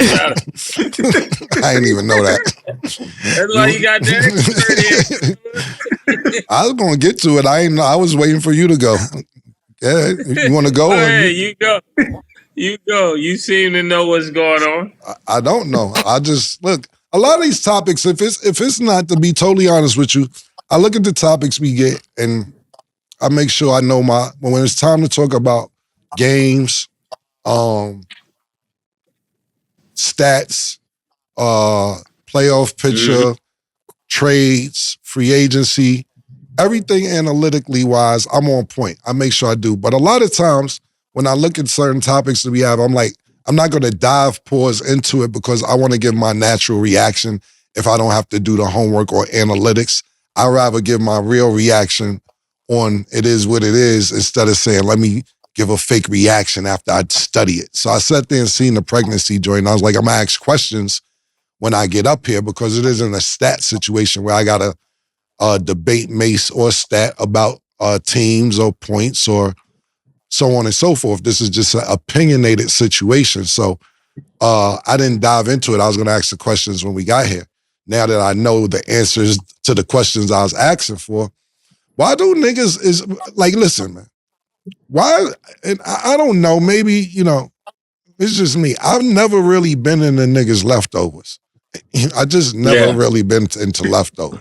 I didn't even know that. That's why you got that. I was gonna get to it. I was waiting for you to go. Yeah, you want to go? Hey, you go. You go. You seem to know what's going on. I don't know. I just look. A lot of these topics, if it's not, to be totally honest with you, I look at the topics we get and I make sure I know when it's time to talk about games, stats, playoff picture, trades, free agency, everything analytically wise, I'm on point. I make sure I do. But a lot of times when I look at certain topics that we have, I'm like, I'm not going to pause into it because I want to give my natural reaction if I don't have to do the homework or analytics. I'd rather give my real reaction on it is what it is instead of saying, let me give a fake reaction after I study it. So I sat there and seen the pregnancy joint, and I was like, I'm going to ask questions when I get up here because it isn't a stat situation where I got to debate Mase or stat about teams or points or so on and so forth. This is just an opinionated situation. So I didn't dive into it. I was going to ask the questions when we got here. Now that I know the answers to the questions I was asking for, why do niggas is like, listen, man, why? And I don't know, maybe, it's just me. I've never really been in the niggas leftovers. I just never really been into leftovers.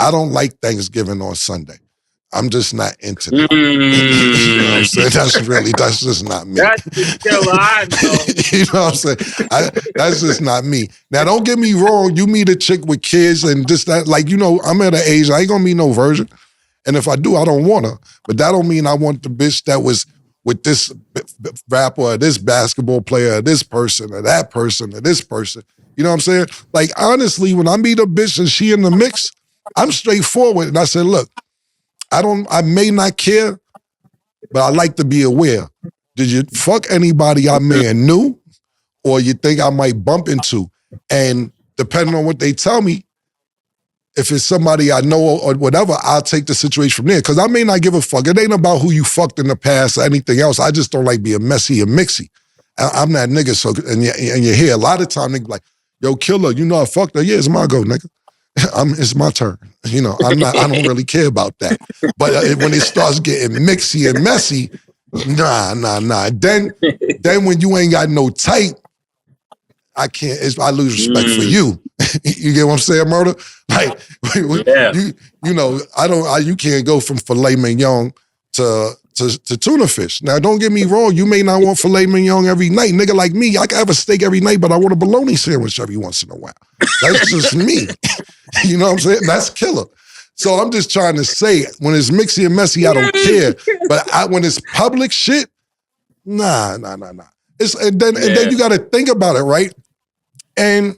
I don't like Thanksgiving on Sunday. I'm just not into that. You know what I'm saying? That's just not me. That's the killer I know. You know what I'm saying? That's just not me. Now, don't get me wrong. You meet a chick with kids and just that, like, you know, I'm at an age, I ain't gonna meet no virgin. And if I do, I don't want her. But that don't mean I want the bitch that was with this rapper or this basketball player or this person or that person or this person. You know what I'm saying? Like, honestly, when I meet a bitch and she in the mix, I'm straightforward. And I said, look, I may not care, but I like to be aware. Did you fuck anybody I may have knew or you think I might bump into? And depending on what they tell me, if it's somebody I know or whatever, I'll take the situation from there. Because I may not give a fuck. It ain't about who you fucked in the past or anything else. I just don't like being messy and mixy. I'm that nigga. So, and you hear a lot of time niggas like, yo, killer, you know I fucked her. Yeah, it's my go, nigga. It's my turn. You know, I don't really care about that. But when it starts getting mixy and messy, nah. Then when you ain't got no type, I lose respect for you. You get what I'm saying, Murder? Like, you know, you can't go from filet mignon to tuna fish. Now, don't get me wrong. You may not want filet mignon every night. Nigga like me, I can have a steak every night, but I want a bologna sandwich every once in a while. That's just me. You know what I'm saying? That's killer. So I'm just trying to say, when it's mixy and messy, I don't care. But when it's public shit, nah. And then you got to think about it, right? And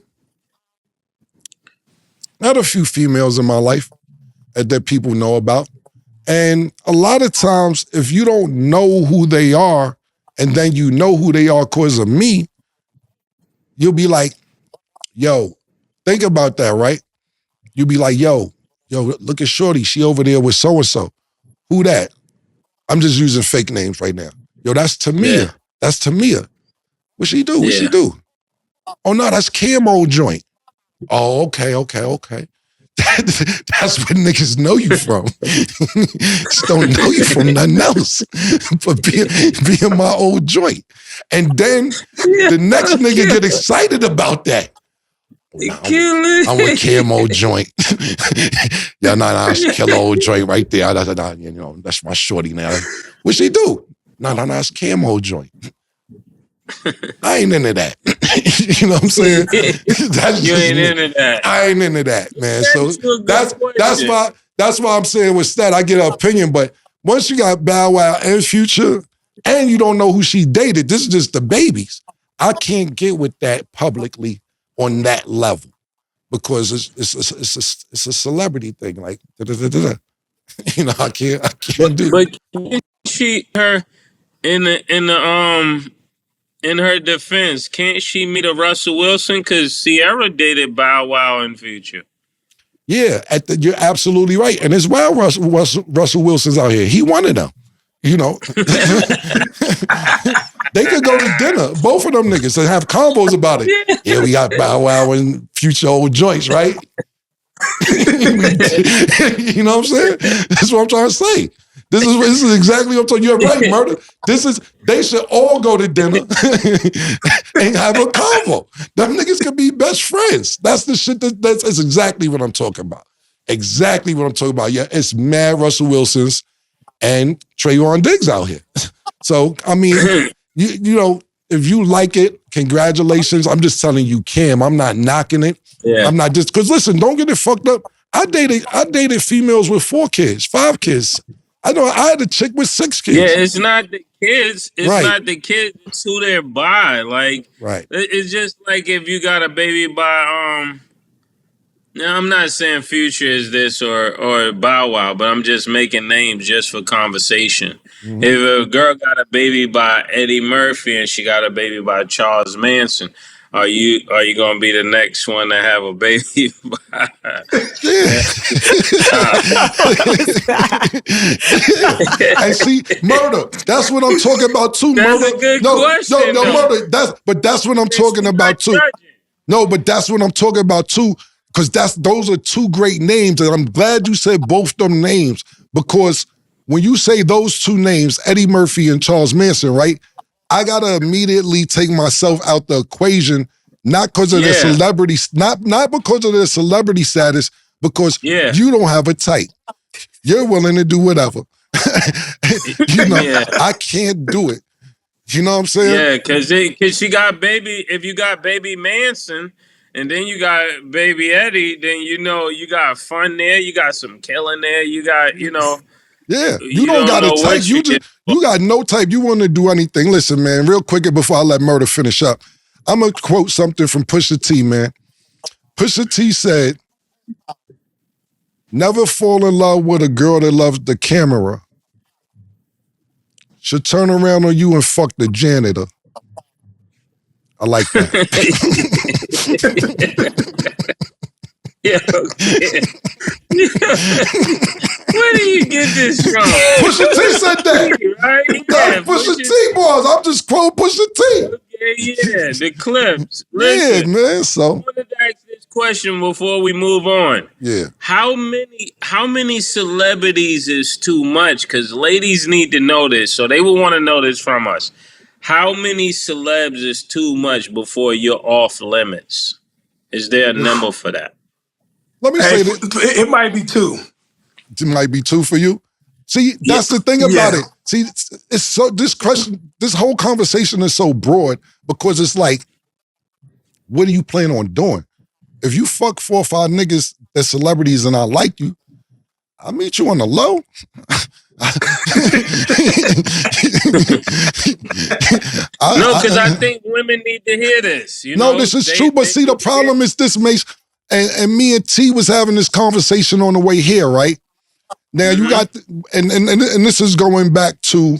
I had a few females in my life that people know about. And a lot of times, if you don't know who they are, and then you know who they are because of me, you'll be like, yo, think about that, right? You'll be like, yo, look at Shorty. She over there with so-and-so. Who that? I'm just using fake names right now. Yo, that's Tamia. Yeah. That's Tamia. What she do? What she do? Oh, no, that's CAMRON joint. Oh, okay. That's what niggas know you from. Just don't know you from nothing else. But being my old joint. And then the next nigga get excited about that. I'm with CAMRON joint. Yeah, that's killer old joint right there. You know, that's my shorty now. What she do? No, that's CAMRON joint. I ain't into that. You know what I'm saying? You ain't into that. I ain't into that, man. So that's why I'm saying with Stat, I get her opinion. But once you got Bow Wow and Future, and you don't know who she dated, this is just the babies. I can't get with that publicly on that level because it's a celebrity thing. Like, you know, I can't do. But can't she in her defense, can't she meet a Russell Wilson? Because Sierra dated Bow Wow and Future. Yeah, you're absolutely right. And it's wild Russell Wilson's out here. He one of them. You know. They could go to dinner, both of them niggas, and have combos about it. Yeah, we got Bow Wow and Future old joints, right? You know what I'm saying? That's what I'm trying to say. This is exactly what I'm talking. You're right, Murder. They should all go to dinner and have a convo. Them niggas could be best friends. That's the shit that's exactly what I'm talking about. Exactly what I'm talking about. Yeah, it's mad Russell Wilsons and Trayvon Diggs out here. So, I mean, you know, if you like it, congratulations. I'm just telling you, Cam, I'm not knocking it. Yeah. I'm not just, because listen, don't get it fucked up. I dated females with 4 kids, 5 kids. I know I had a chick with 6 kids. Yeah, it's not the kids. It's not the kids. It's who they're by. Like, it's just like if you got a baby by now I'm not saying Future is this or Bow Wow, but I'm just making names just for conversation. Mm-hmm. If a girl got a baby by Eddie Murphy and she got a baby by Charles Manson, are you gonna be the next one to have a baby? And see, Murder. That's what I'm talking about too. That's Murder. A good question, no, Murder. That's what I'm talking about too. No, but that's what I'm talking about too. Because those are 2 great names, and I'm glad you said both them names. Because when you say those 2 names, Eddie Murphy and Charles Manson, right? I gotta immediately take myself out the equation, not because of their celebrity, not because of their celebrity status, because you don't have a type. You're willing to do whatever. Yeah. I can't do it. You know what I'm saying? Yeah, cause she got baby. If you got baby Manson, and then you got baby Eddie, then you got fun there. You got some killing there. You got Yeah, you don't got a type. You got no type. You want to do anything. Listen, man, real quick before I let Murder finish up, I'm going to quote something from Pusha T, man. Pusha T said, never fall in love with a girl that loves the camera. She'll turn around on you and fuck the janitor. I like that. Yeah. Where do you get this from? Pusha T said that. Right? Yeah, Pusha T bars. I'm just quoting Pusha T. Yeah, the clips. Listen, yeah, man. So I wanted to ask this question before we move on. Yeah. How many celebrities is too much? Because ladies need to know this, so they will want to know this from us. How many celebs is too much before you're off limits? Is there a number for that? Let me say this. It might be 2. It might be 2 for you. See, that's the thing about it. See, it's so this whole conversation is so broad because it's like, what do you plan on doing? If you fuck 4 or 5 niggas that's celebrities and I like you, I'll meet you on the low. No, because I think women need to hear this. No, this is true, but see, the problem is this, Mase, and me and T was having this conversation on the way here, right? Now you got, and this is going back to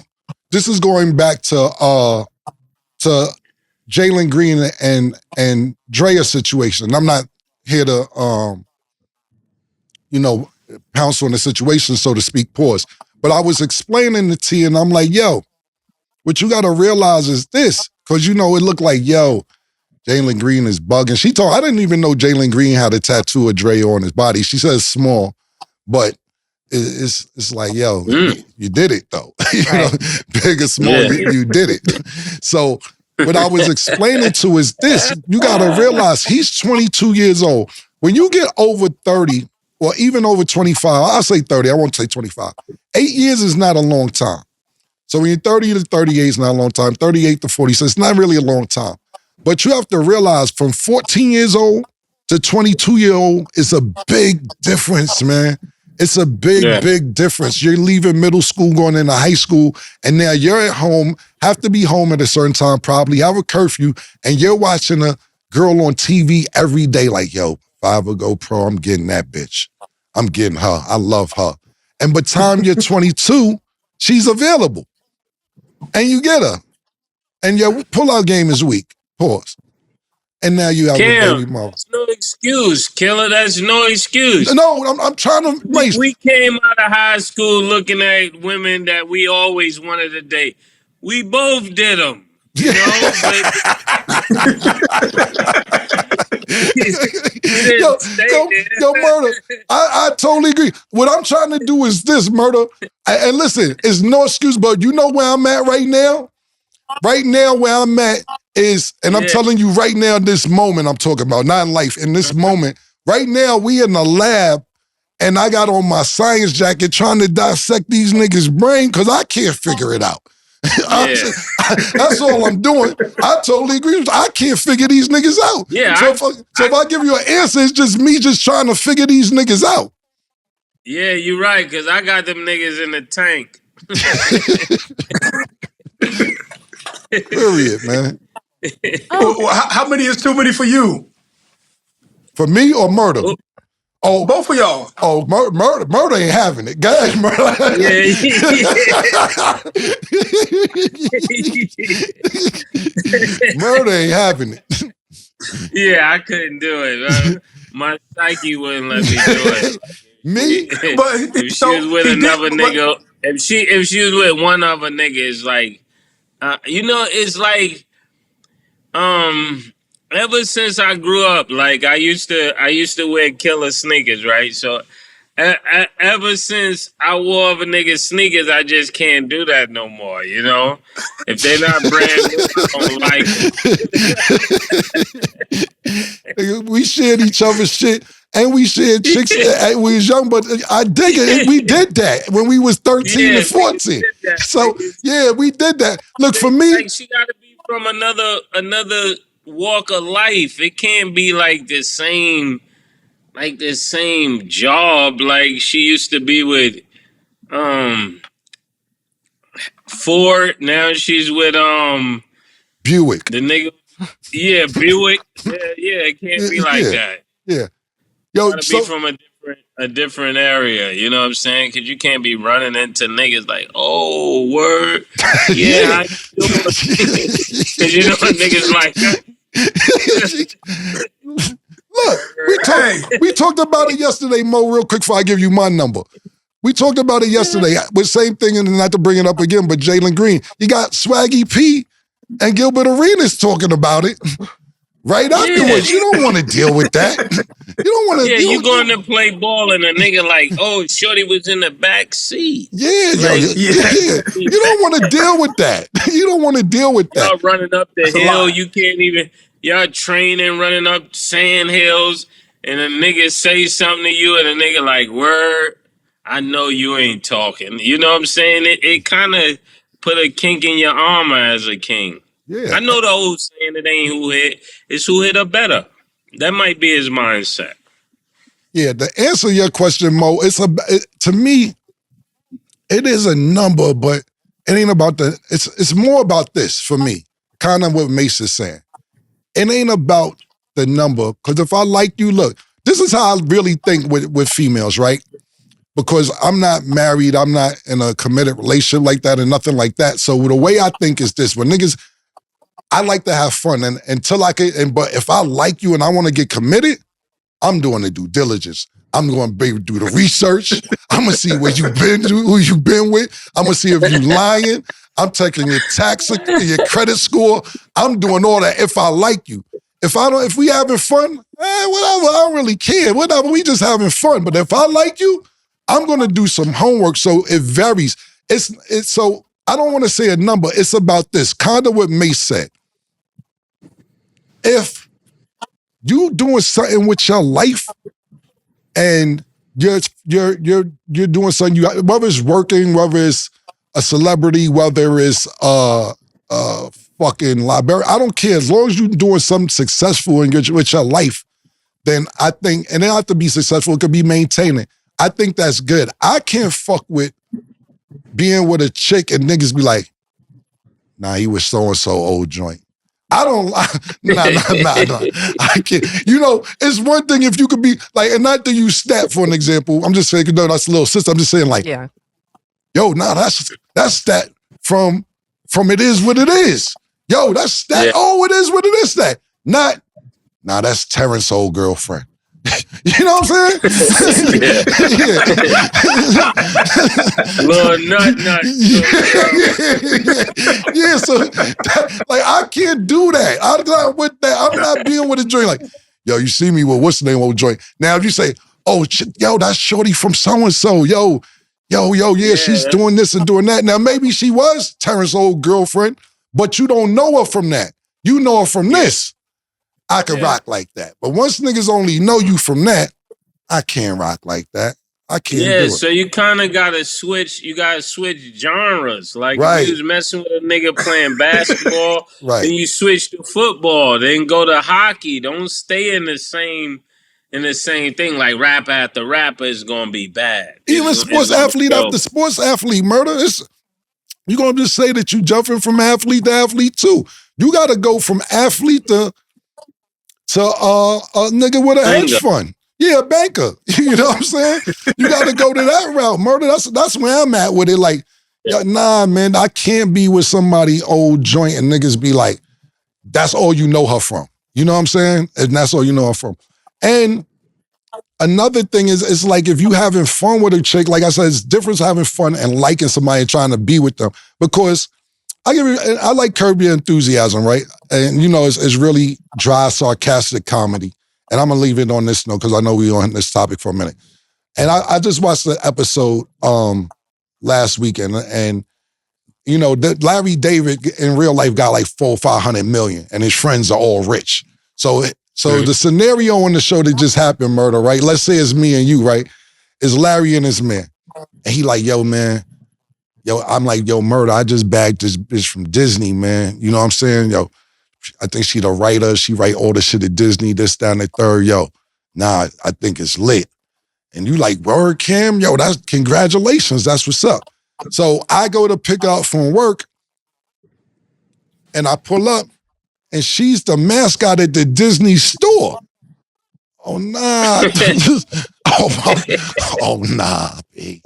Jalen Green and Drea situation. And I'm not here to pounce on the situation, so to speak, pause. But I was explaining to T, and I'm like, yo, what you got to realize is this, because it looked like, yo, Jalen Green is bugging. I didn't even know Jalen Green had a tattoo of Dre on his body. She says small, but it's like, yo, you did it though. Big or small, you did it. So what I was explaining to is this, you got to realize he's 22 years old. When you get over 30, or even over 25, I'll say 30, I won't say 25. 8 years is not a long time. So when you're 30 to 38 is not a long time, 38 to 40, so it's not really a long time. But you have to realize from 14 years old to 22-year-old is a big difference, man. It's a big difference. You're leaving middle school, going into high school, and now you're at home, have to be home at a certain time, probably have a curfew, and you're watching a girl on TV every day like, yo, if I ever go pro, I'm getting that bitch. I'm getting her. I love her. And by the time you're 22, she's available. And you get her. And your pull-out game is weak. Pause. And now you have a baby mama. That's no excuse, killer. That's no excuse. No, I'm trying to... We came out of high school looking at women that we always wanted to date. We both did them. You know? Yo, Murder, I totally agree. What I'm trying to do is this, Murder. And listen, it's no excuse, but you know where I'm at right now? Right now, where I'm at is, and I'm telling you right now, this moment I'm talking about, not in life, in this moment, right now, we in the lab, and I got on my science jacket trying to dissect these niggas' brain because I can't figure it out. That's all I'm doing. I totally agree with you. I can't figure these niggas out. Yeah. So if I give you an answer, it's just me just trying to figure these niggas out. Yeah, you're right, because I got them niggas in the tank. Period, man. How many is too many for you? For me or Murder? Oh, both of y'all. Oh, murder ain't having it. Guys, Murder. Murder ain't having it. Yeah, I couldn't do it. My psyche wouldn't let me do it. Me? But if she was with another nigga, if she was with one other nigga, it's like, it's like, ever since I grew up, like I used to wear killer sneakers, right? So ever since I wore other niggas' sneakers, I just can't do that no more, you know? If they're not brand new, I don't like them. We shared each other's shit. and we shared chicks. We was young, but I dig it. We did that when we was 13 and 14. So yeah, we did that. Look, for me, like she got to be from another walk of life. It can't be like the same job like she used to be with Ford. Now she's with Buick. the nigga. Yeah, Buick. Yeah, it can't be like that. Yeah. Yo, Gotta be from a different area, you know what I'm saying? Because you can't be running into niggas like, oh, word, yeah, how you doing? Because you know niggas like that. Look, we talked about it yesterday, Mo, real quick before I give you my number. We talked about it yesterday, with same thing, and not to bring it up again, but Jalen Green. You got Swaggy P and Gilbert Arenas talking about it. Right afterwards, you don't want to deal with that. You don't want to. Yeah, you going to play ball and a nigga like, oh, shorty was in the back seat. Yeah. You don't want to deal with that. You don't want to deal with that. Y'all running up the hill, you can't even. Y'all training, running up sand hills, and a nigga say something to you, and a nigga like, word, I know you ain't talking. You know what I'm saying? It kind of put a kink in your armor as a king. Yeah. I know the old saying, it ain't who hit, it's who hit her better. That might be his mindset. Yeah, to answer your question, Mo, to me, it is a number, but it ain't about it's more about this for me, kind of what Mase is saying. It ain't about the number, because if I like you, look, this is how I really think with females, right? Because I'm not married, I'm not in a committed relationship like that and nothing like that. So the way I think is this, when niggas, I like to have fun, and until I can, but if I like you and I want to get committed, I'm doing the due diligence. I'm going to do the research. I'm going to see where you've been, who you've been with. I'm going to see if you're lying. I'm taking your your credit score. I'm doing all that if I like you. If we having fun, whatever, I don't really care. Whatever, we just having fun. But if I like you, I'm going to do some homework. So it varies. It's so I don't want to say a number. It's about this, kind of what Mase said. If you doing something with your life and you're doing something, whether it's working, whether it's a celebrity, whether it's fucking library, I don't care. As long as you're doing something successful with your life, then I think, and it don't have to be successful, it could be maintaining. I think that's good. I can't fuck with being with a chick and niggas be like, nah, he was so-and-so old joint. I don't, nah. I can't. You know, it's one thing if you could be like, and not to use stat for an example. I'm just saying, no, that's a little sister. I'm just saying, like, yo, nah, that's that from It Is What It Is. Yo, that's that. Yeah. Oh, it is what it is. That not. Nah, that's Terrence's old girlfriend. You know what I'm saying? Lord, nut. Yeah, so like I can't do that. I'm not with that. I'm not being with a joint like, yo, you see me with what's the name of joint. Now if you say, oh, yo, that's shorty from so-and-so. Yo, yeah, she's doing this and doing that. Now maybe she was Terrence's old girlfriend, but you don't know her from that. You know her from this. I can rock like that. But once niggas only know you from that, I can't rock like that. I can't do it. So you kind of got to switch. You got to switch genres. Like if you was messing with a nigga playing basketball, then you switch to football, then go to hockey. Don't stay in the same thing. Like rap after rapper is going to be bad. Even sports athlete after sports athlete, murder. You're going to just say that you jumping from athlete to athlete too. You got to go from athlete to a nigga with a hedge fund. Yeah, a banker. You know what I'm saying? You got to go to that route. Murder, that's where I'm at with it. Like, nah, man, I can't be with somebody old joint and niggas be like, that's all you know her from. You know what I'm saying? And that's all you know her from. And another thing is, it's like if you having fun with a chick, like I said, it's different having fun and liking somebody and trying to be with them. Because I like Curb Your Enthusiasm, right? And you know, it's really dry, sarcastic comedy. And I'm gonna leave it on this note because I know we're on this topic for a minute. And I just watched the episode last weekend, and you know, Larry David in real life got like 400 or 500 million, and his friends are all rich. So So the scenario on the show that just happened, Murder, right? Let's say it's me and you, right? It's Larry and his man. And he like, yo, man. Yo, I'm like, yo, Murder, I just bagged this bitch from Disney, man. You know what I'm saying? Yo, I think she the writer. She write all the shit at Disney, this, that, and the third. Yo, nah, I think it's lit. And you like, word, Cam? Yo, that's congratulations. That's what's up. So I go to pick up from work and I pull up and she's the mascot at the Disney store. Oh, nah. oh, nah, babe.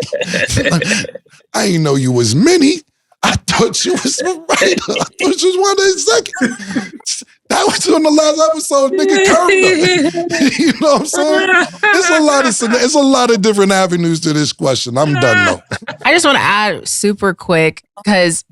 I ain't know you was Minnie. I thought you was the writer. I thought you was one of the executives. That was on the last episode, nigga curved her. You know what I'm saying? It's a lot of different avenues to this question. I'm done though. I just want to add super quick because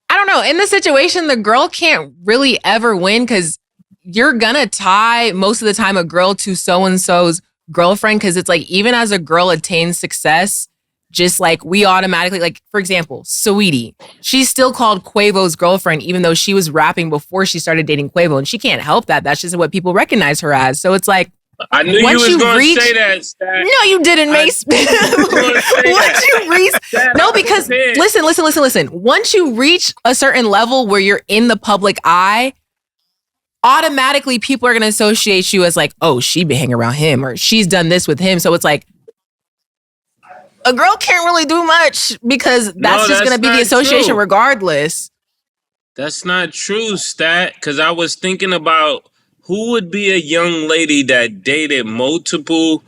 I don't know. In this situation, the girl can't really ever win because you're gonna tie most of the time a girl to so-and-so's girlfriend because it's like even as a girl attains success, just like we automatically, like for example, Saweetie, she's still called Quavo's girlfriend even though she was rapping before she started dating Quavo and she can't help that. That's just what people recognize her as. So it's like, I knew you was going to say that, Stat. No, you didn't, Mase. Once you reach, no, because listen. Once you reach a certain level where you're in the public eye, automatically people are going to associate you as like, oh, she been hanging around him or she's done this with him. So it's like, a girl can't really do much because that's just going to be the association true. Regardless. That's not true, Stat, because I was thinking about who would be a young lady that dated multiple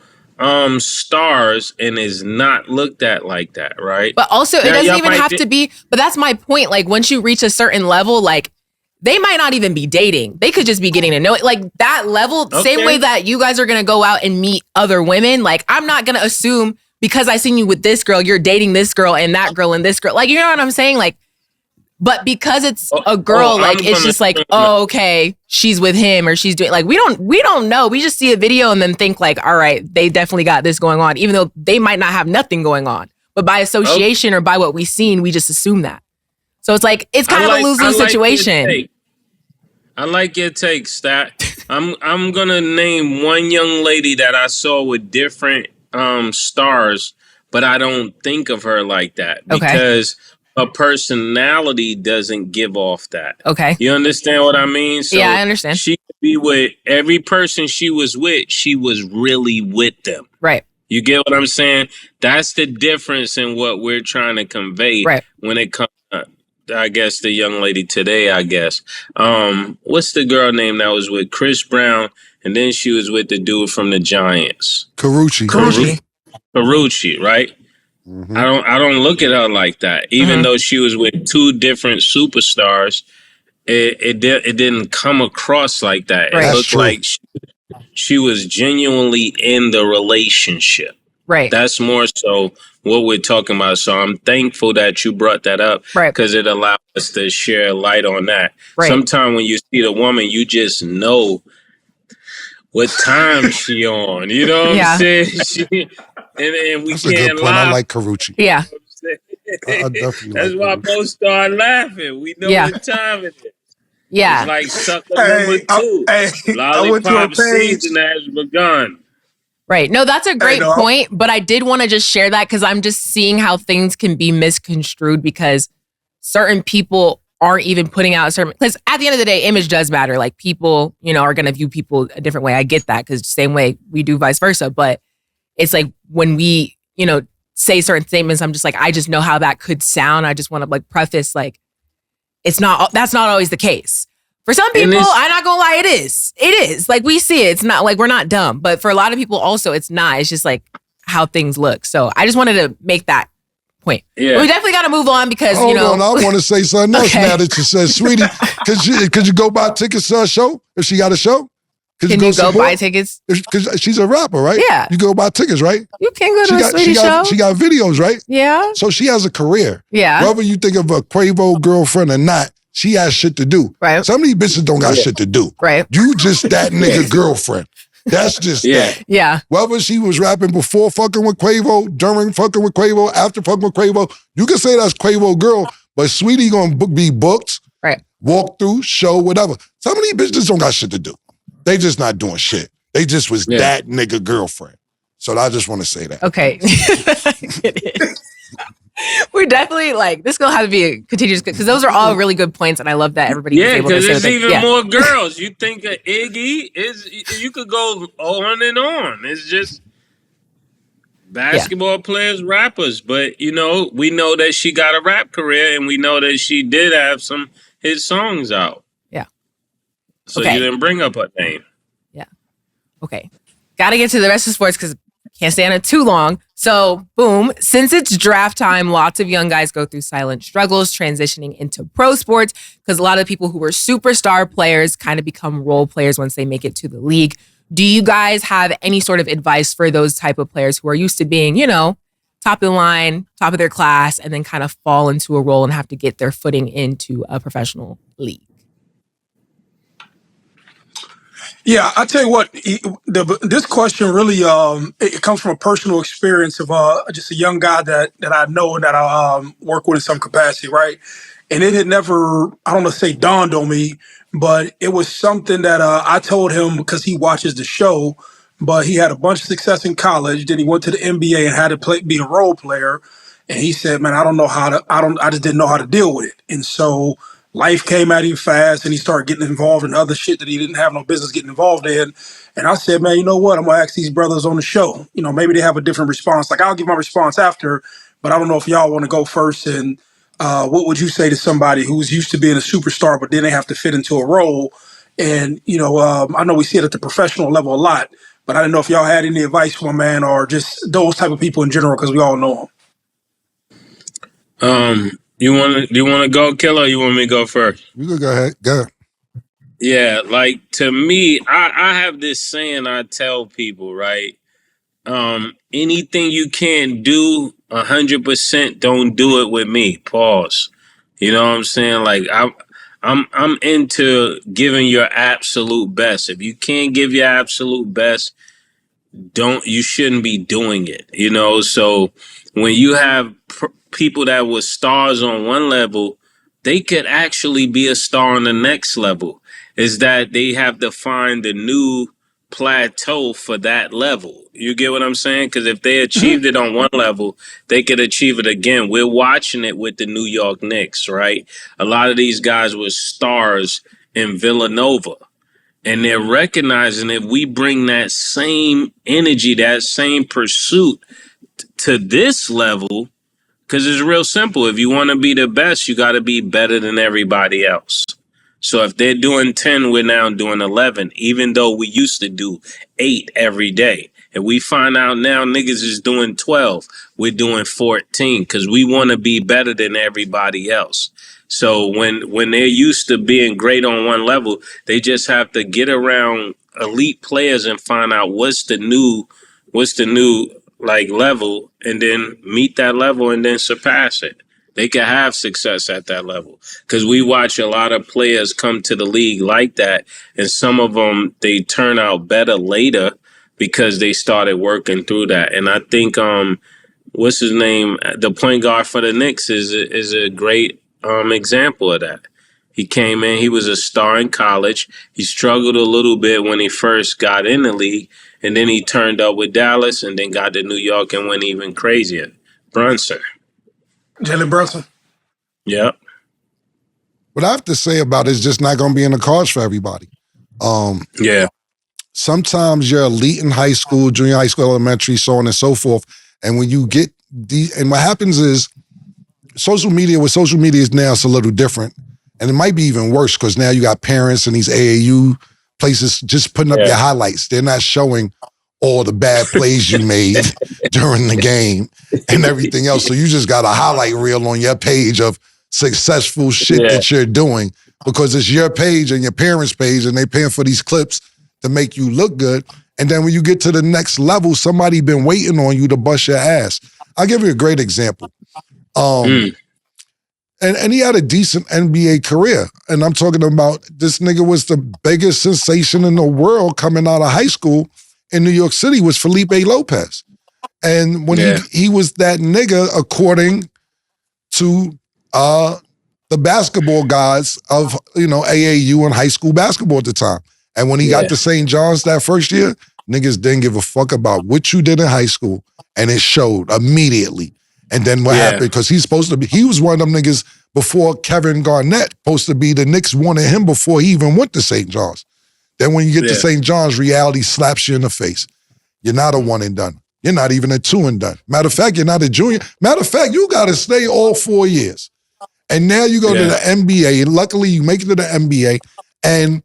stars and is not looked at like that, right? But also, it doesn't even have to be, but that's my point. Like, once you reach a certain level, like, they might not even be dating. They could just be getting to know it. Like, that level, same way that you guys are going to go out and meet other women, like, I'm not going to assume because I seen you with this girl, you're dating this girl and that girl and this girl. Like, you know what I'm saying? Like, but because it's a girl, like, it's just like, oh, okay, she's with him or she's doing, like, we don't know. We just see a video and then think like, all right, they definitely got this going on, even though they might not have nothing going on. But by association or by what we've seen, we just assume that. So it's like, it's kind of a lose-lose situation. I like your take, Stat. I'm gonna name one young lady that I saw with different stars, but I don't think of her like that because her personality doesn't give off that. Okay. You understand what I mean? So yeah, I understand. She could be with every person she was with, she was really with them. Right. You get what I'm saying? That's the difference in what we're trying to convey when it comes I guess the young lady today, I guess. What's the girl name that was with Chris Brown and then she was with the dude from the Giants? Carucci, right? Mm-hmm. I don't look at her like that. Even though she was with two different superstars, it didn't come across like that. It looked like she was genuinely in the relationship. Right. That's more so what we're talking about. So I'm thankful that you brought that up because it allowed us to share light on that. Right. Sometimes when you see the woman, you just know what time she on. You know what I'm saying? And we That's can't a good point. lie. I like Carucci. Yeah. I definitely That's why both start laughing. We know what time it is. Yeah. It's like sucker number 2. Lollipop season has begun. Right. No, that's a great point, but I did want to just share that because I'm just seeing how things can be misconstrued because certain people aren't even putting out because at the end of the day, image does matter. Like people, are going to view people a different way. I get that because same way we do vice versa. But it's like when we, say certain statements, I'm just like, I just know how that could sound. I just want to like preface like, that's not always the case. For some people, I'm not gonna lie, it is. It is. Like we see it. It's not like we're not dumb. But for a lot of people also, it's not. It's just like how things look. So I just wanted to make that point. Yeah. But we definitely got to move on because, Hold on, I want to say something else now that you said, sweetie. Could you go buy tickets to her show if she got a show? Can you go buy tickets? Because she's a rapper, right? Yeah. You go buy tickets, right? You can go to a sweetie show. She got videos, right? Yeah. So she has a career. Yeah. Whether you think of a Quavo girlfriend or not, she has shit to do. Right. Some of these bitches don't got shit to do. Right. You just that nigga girlfriend. That's just that. Yeah. Whether she was rapping before fucking with Quavo, during fucking with Quavo, after fucking with Quavo, you can say that's Quavo girl, but Sweetie gonna be booked, right? Walk through, show, whatever. Some of these bitches don't got shit to do. They just not doing shit. They just was that nigga girlfriend. So I just want to say that. Okay. It is. We're definitely like, this gonna have to be a continuous, because those are all really good points, and I love that everybody was able to say because there's even yeah. more girls. You think of Iggy you could go on and on. It's just basketball players, rappers. But we know that she got a rap career, and we know that she did have some hit songs out. Yeah. So you didn't bring up her name. Yeah. Okay. Got to get to the rest of sports because can't stay on it too long. So, boom. Since it's draft time, lots of young guys go through silent struggles transitioning into pro sports because a lot of people who were superstar players kind of become role players once they make it to the league. Do you guys have any sort of advice for those type of players who are used to being, top of the line, top of their class, and then kind of fall into a role and have to get their footing into a professional league? Yeah, I tell you what, this question really it comes from a personal experience of just a young guy that I know and that I work with in some capacity, right? And it had never, I don't want to say dawned on me, but it was something that I told him because he watches the show, but he had a bunch of success in college. Then he went to the NBA and had to be a role player. And he said, man, I just didn't know how to deal with it. And so life came at him fast and he started getting involved in other shit that he didn't have no business getting involved in. And I said, man, you know what? I'm going to ask these brothers on the show. Maybe they have a different response. Like, I'll give my response after, but I don't know if y'all want to go first. And what would you say to somebody who's used to being a superstar, but then they have to fit into a role? And, I know we see it at the professional level a lot, but I didn't know if y'all had any advice for my man or just those type of people in general, because we all know them. Do you want to go, Killer, or you want me to go first? You can go ahead. Go. Yeah, like to me, I have this saying I tell people, right? Anything you can't do 100%, don't do it with me. Pause. You know what I'm saying? Like I'm into giving your absolute best. If you can't give your absolute best, you shouldn't be doing it. So when you have people that were stars on one level, they could actually be a star on the next level. Is that they have to find a new plateau for that level. You get what I'm saying? Because if they achieved it on one level, they could achieve it again. We're watching it with the New York Knicks, right? A lot of these guys were stars in Villanova. And they're recognizing if we bring that same energy, that same pursuit to this level, because it's real simple. If you want to be the best, you got to be better than everybody else. So if they're doing 10, we're now doing 11, even though we used to do 8 every day. If we find out now niggas is doing 12, we're doing 14 because we want to be better than everybody else. So when they're used to being great on one level, they just have to get around elite players and find out what's the new like level, and then meet that level and then surpass it. They can have success at that level because we watch a lot of players come to the league like that, and some of them they turn out better later because they started working through that. And I think what's his name, the point guard for the Knicks is a great example of that. He came in, he was a star in college. He struggled a little bit when he first got in the league, and then he turned up with Dallas and then got to New York and went even crazier. Brunson. Jalen Brunson. Yep. What I have to say about it is just not going to be in the cards for everybody. Yeah. Sometimes you're elite in high school, junior high school, elementary, so on and so forth. And when you get and what happens is social media is now, it's a little different. And it might be even worse because now you got parents and these AAU places just putting up your highlights. They're not showing all the bad plays you made during the game and everything else. So you just got a highlight reel on your page of successful shit that you're doing because it's your page and your parents' page and they're paying for these clips to make you look good. And then when you get to the next level, somebody been waiting on you to bust your ass. I'll give you a great example. And he had a decent NBA career. And I'm talking about this nigga was the biggest sensation in the world coming out of high school in New York City was Felipe Lopez. And when he was that nigga, according to the basketball guys of, AAU and high school basketball at the time. And when he got to St. John's that first year, niggas didn't give a fuck about what you did in high school, and it showed immediately. And then what happened? Because he was one of them niggas before Kevin Garnett, supposed to be the Knicks wanted him before he even went to St. John's. Then when you get to St. John's, reality slaps you in the face. You're not a one and done. You're not even a two and done. Matter of fact, you're not a junior. Matter of fact, you got to stay all 4 years. And now you go to the NBA, and luckily you make it to the NBA, and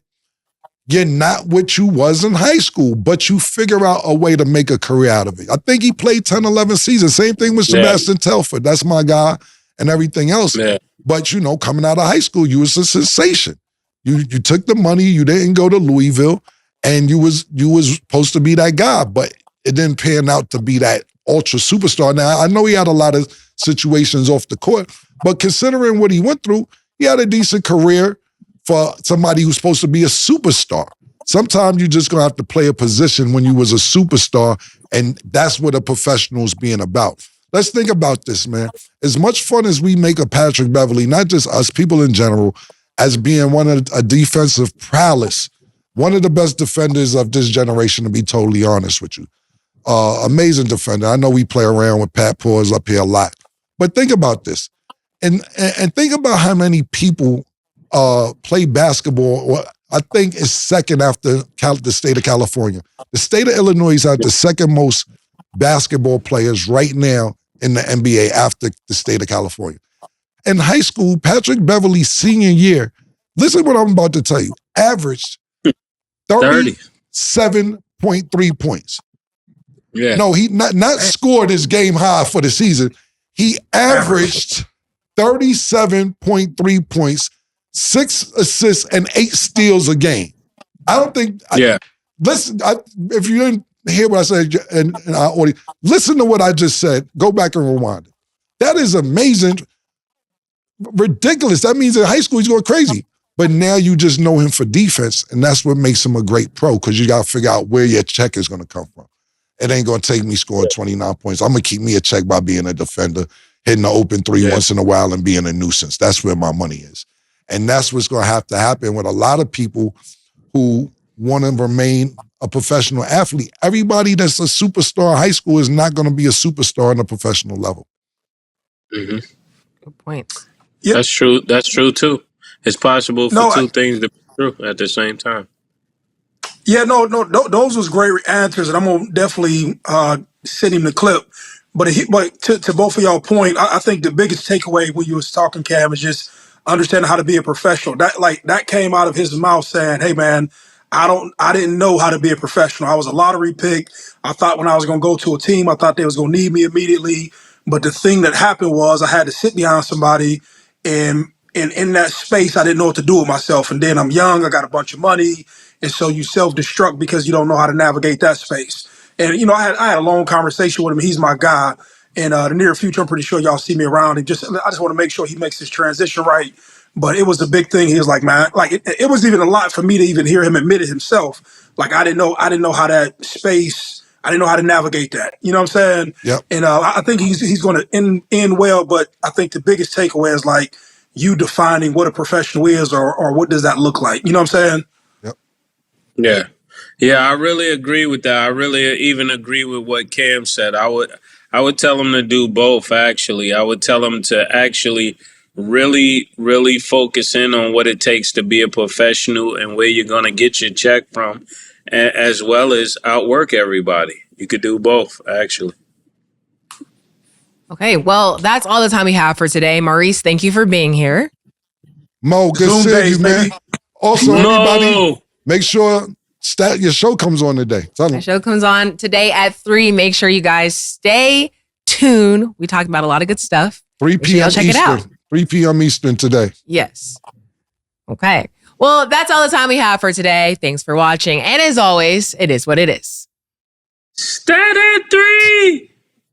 you're not what you was in high school, but you figure out a way to make a career out of it. I think he played 10, 11 seasons. Same thing with Sebastian Telford. That's my guy and everything else. Yeah. But, you know, coming out of high school, you was a sensation. You took the money, you didn't go to Louisville, and you was supposed to be that guy, but it didn't pan out to be that ultra superstar. Now, I know he had a lot of situations off the court, but considering what he went through, he had a decent career for somebody who's supposed to be a superstar. Sometimes you're just gonna have to play a position when you was a superstar, and that's what a professional's being about. Let's think about this, man. As much fun as we make of Patrick Beverley, not just us, people in general, as being one of a defensive prowess, one of the best defenders of this generation, to be totally honest with you. Amazing defender. I know we play around with Pat Paws up here a lot. But think about this. And think about how many people play basketball. I think is second after the state of California. The state of Illinois has the second most basketball players right now in the NBA after the state of California. In high school, Patrick Beverley's senior year, listen to what I'm about to tell you, averaged 37.3 points. Yeah. No, he not scored his game high for the season. He averaged 37.3 points, 6 assists, and 8 steals a game. I don't think. Listen, if you didn't hear what I said in our audience, listen to what I just said. Go back and rewind it. That is amazing. Ridiculous. That means in high school he's going crazy. But now you just know him for defense, and that's what makes him a great pro, because you got to figure out where your check is going to come from. It ain't going to take me scoring 29 points. I'm going to keep me a check by being a defender, hitting the open three once in a while and being a nuisance. That's where my money is. And that's what's going to happen with a lot of people who want to remain a professional athlete. Everybody that's a superstar in high school is not going to be a superstar on a professional level. Mm-hmm. Good point. Yep. That's true. That's true, too. It's possible for two things to be true at the same time. Yeah, no, those was great answers, and I'm gonna definitely send him the clip. But to both of y'all point, I think the biggest takeaway when you was talking, Cam, is just understanding how to be a professional. That came out of his mouth saying, "Hey, man, I didn't know how to be a professional. I was a lottery pick. I thought when I was gonna go to a team, I thought they was gonna need me immediately. But the thing that happened was I had to sit behind somebody, and in that space, I didn't know what to do with myself. And then I'm young, I got a bunch of money." And so you self-destruct because you don't know how to navigate that space. And, you know, I had a long conversation with him. He's my guy. In the near future, I'm pretty sure y'all see me around. And I just want to make sure he makes his transition right. But it was a big thing. He was like, man, like it was even a lot for me to even hear him admit it himself. Like I didn't know how that space, I didn't know how to navigate that. You know what I'm saying? Yep. And I think he's going to end well. But I think the biggest takeaway is like you defining what a professional is or what does that look like? You know what I'm saying? Yeah. Yeah, I really agree with that. I really even agree with what Cam said. I would tell him to do both, actually. I would tell him to actually really, really focus in on what it takes to be a professional and where you're going to get your check from, as well as outwork everybody. You could do both, actually. Okay, well, that's all the time we have for today. Maurice, thank you for being here. Mo, good seeing you, man. Also, everybody, make sure your show comes on today. My show comes on today at 3. Make sure you guys stay tuned. We talked about a lot of good stuff. 3 p.m. Check Eastern. it out. 3 p.m. Eastern today. Yes. Okay. Well, that's all the time we have for today. Thanks for watching. And as always, it is what it is. Start at 3.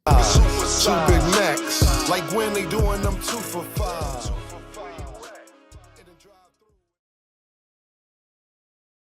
Two Big Macs, like when they doing them 2 for $5.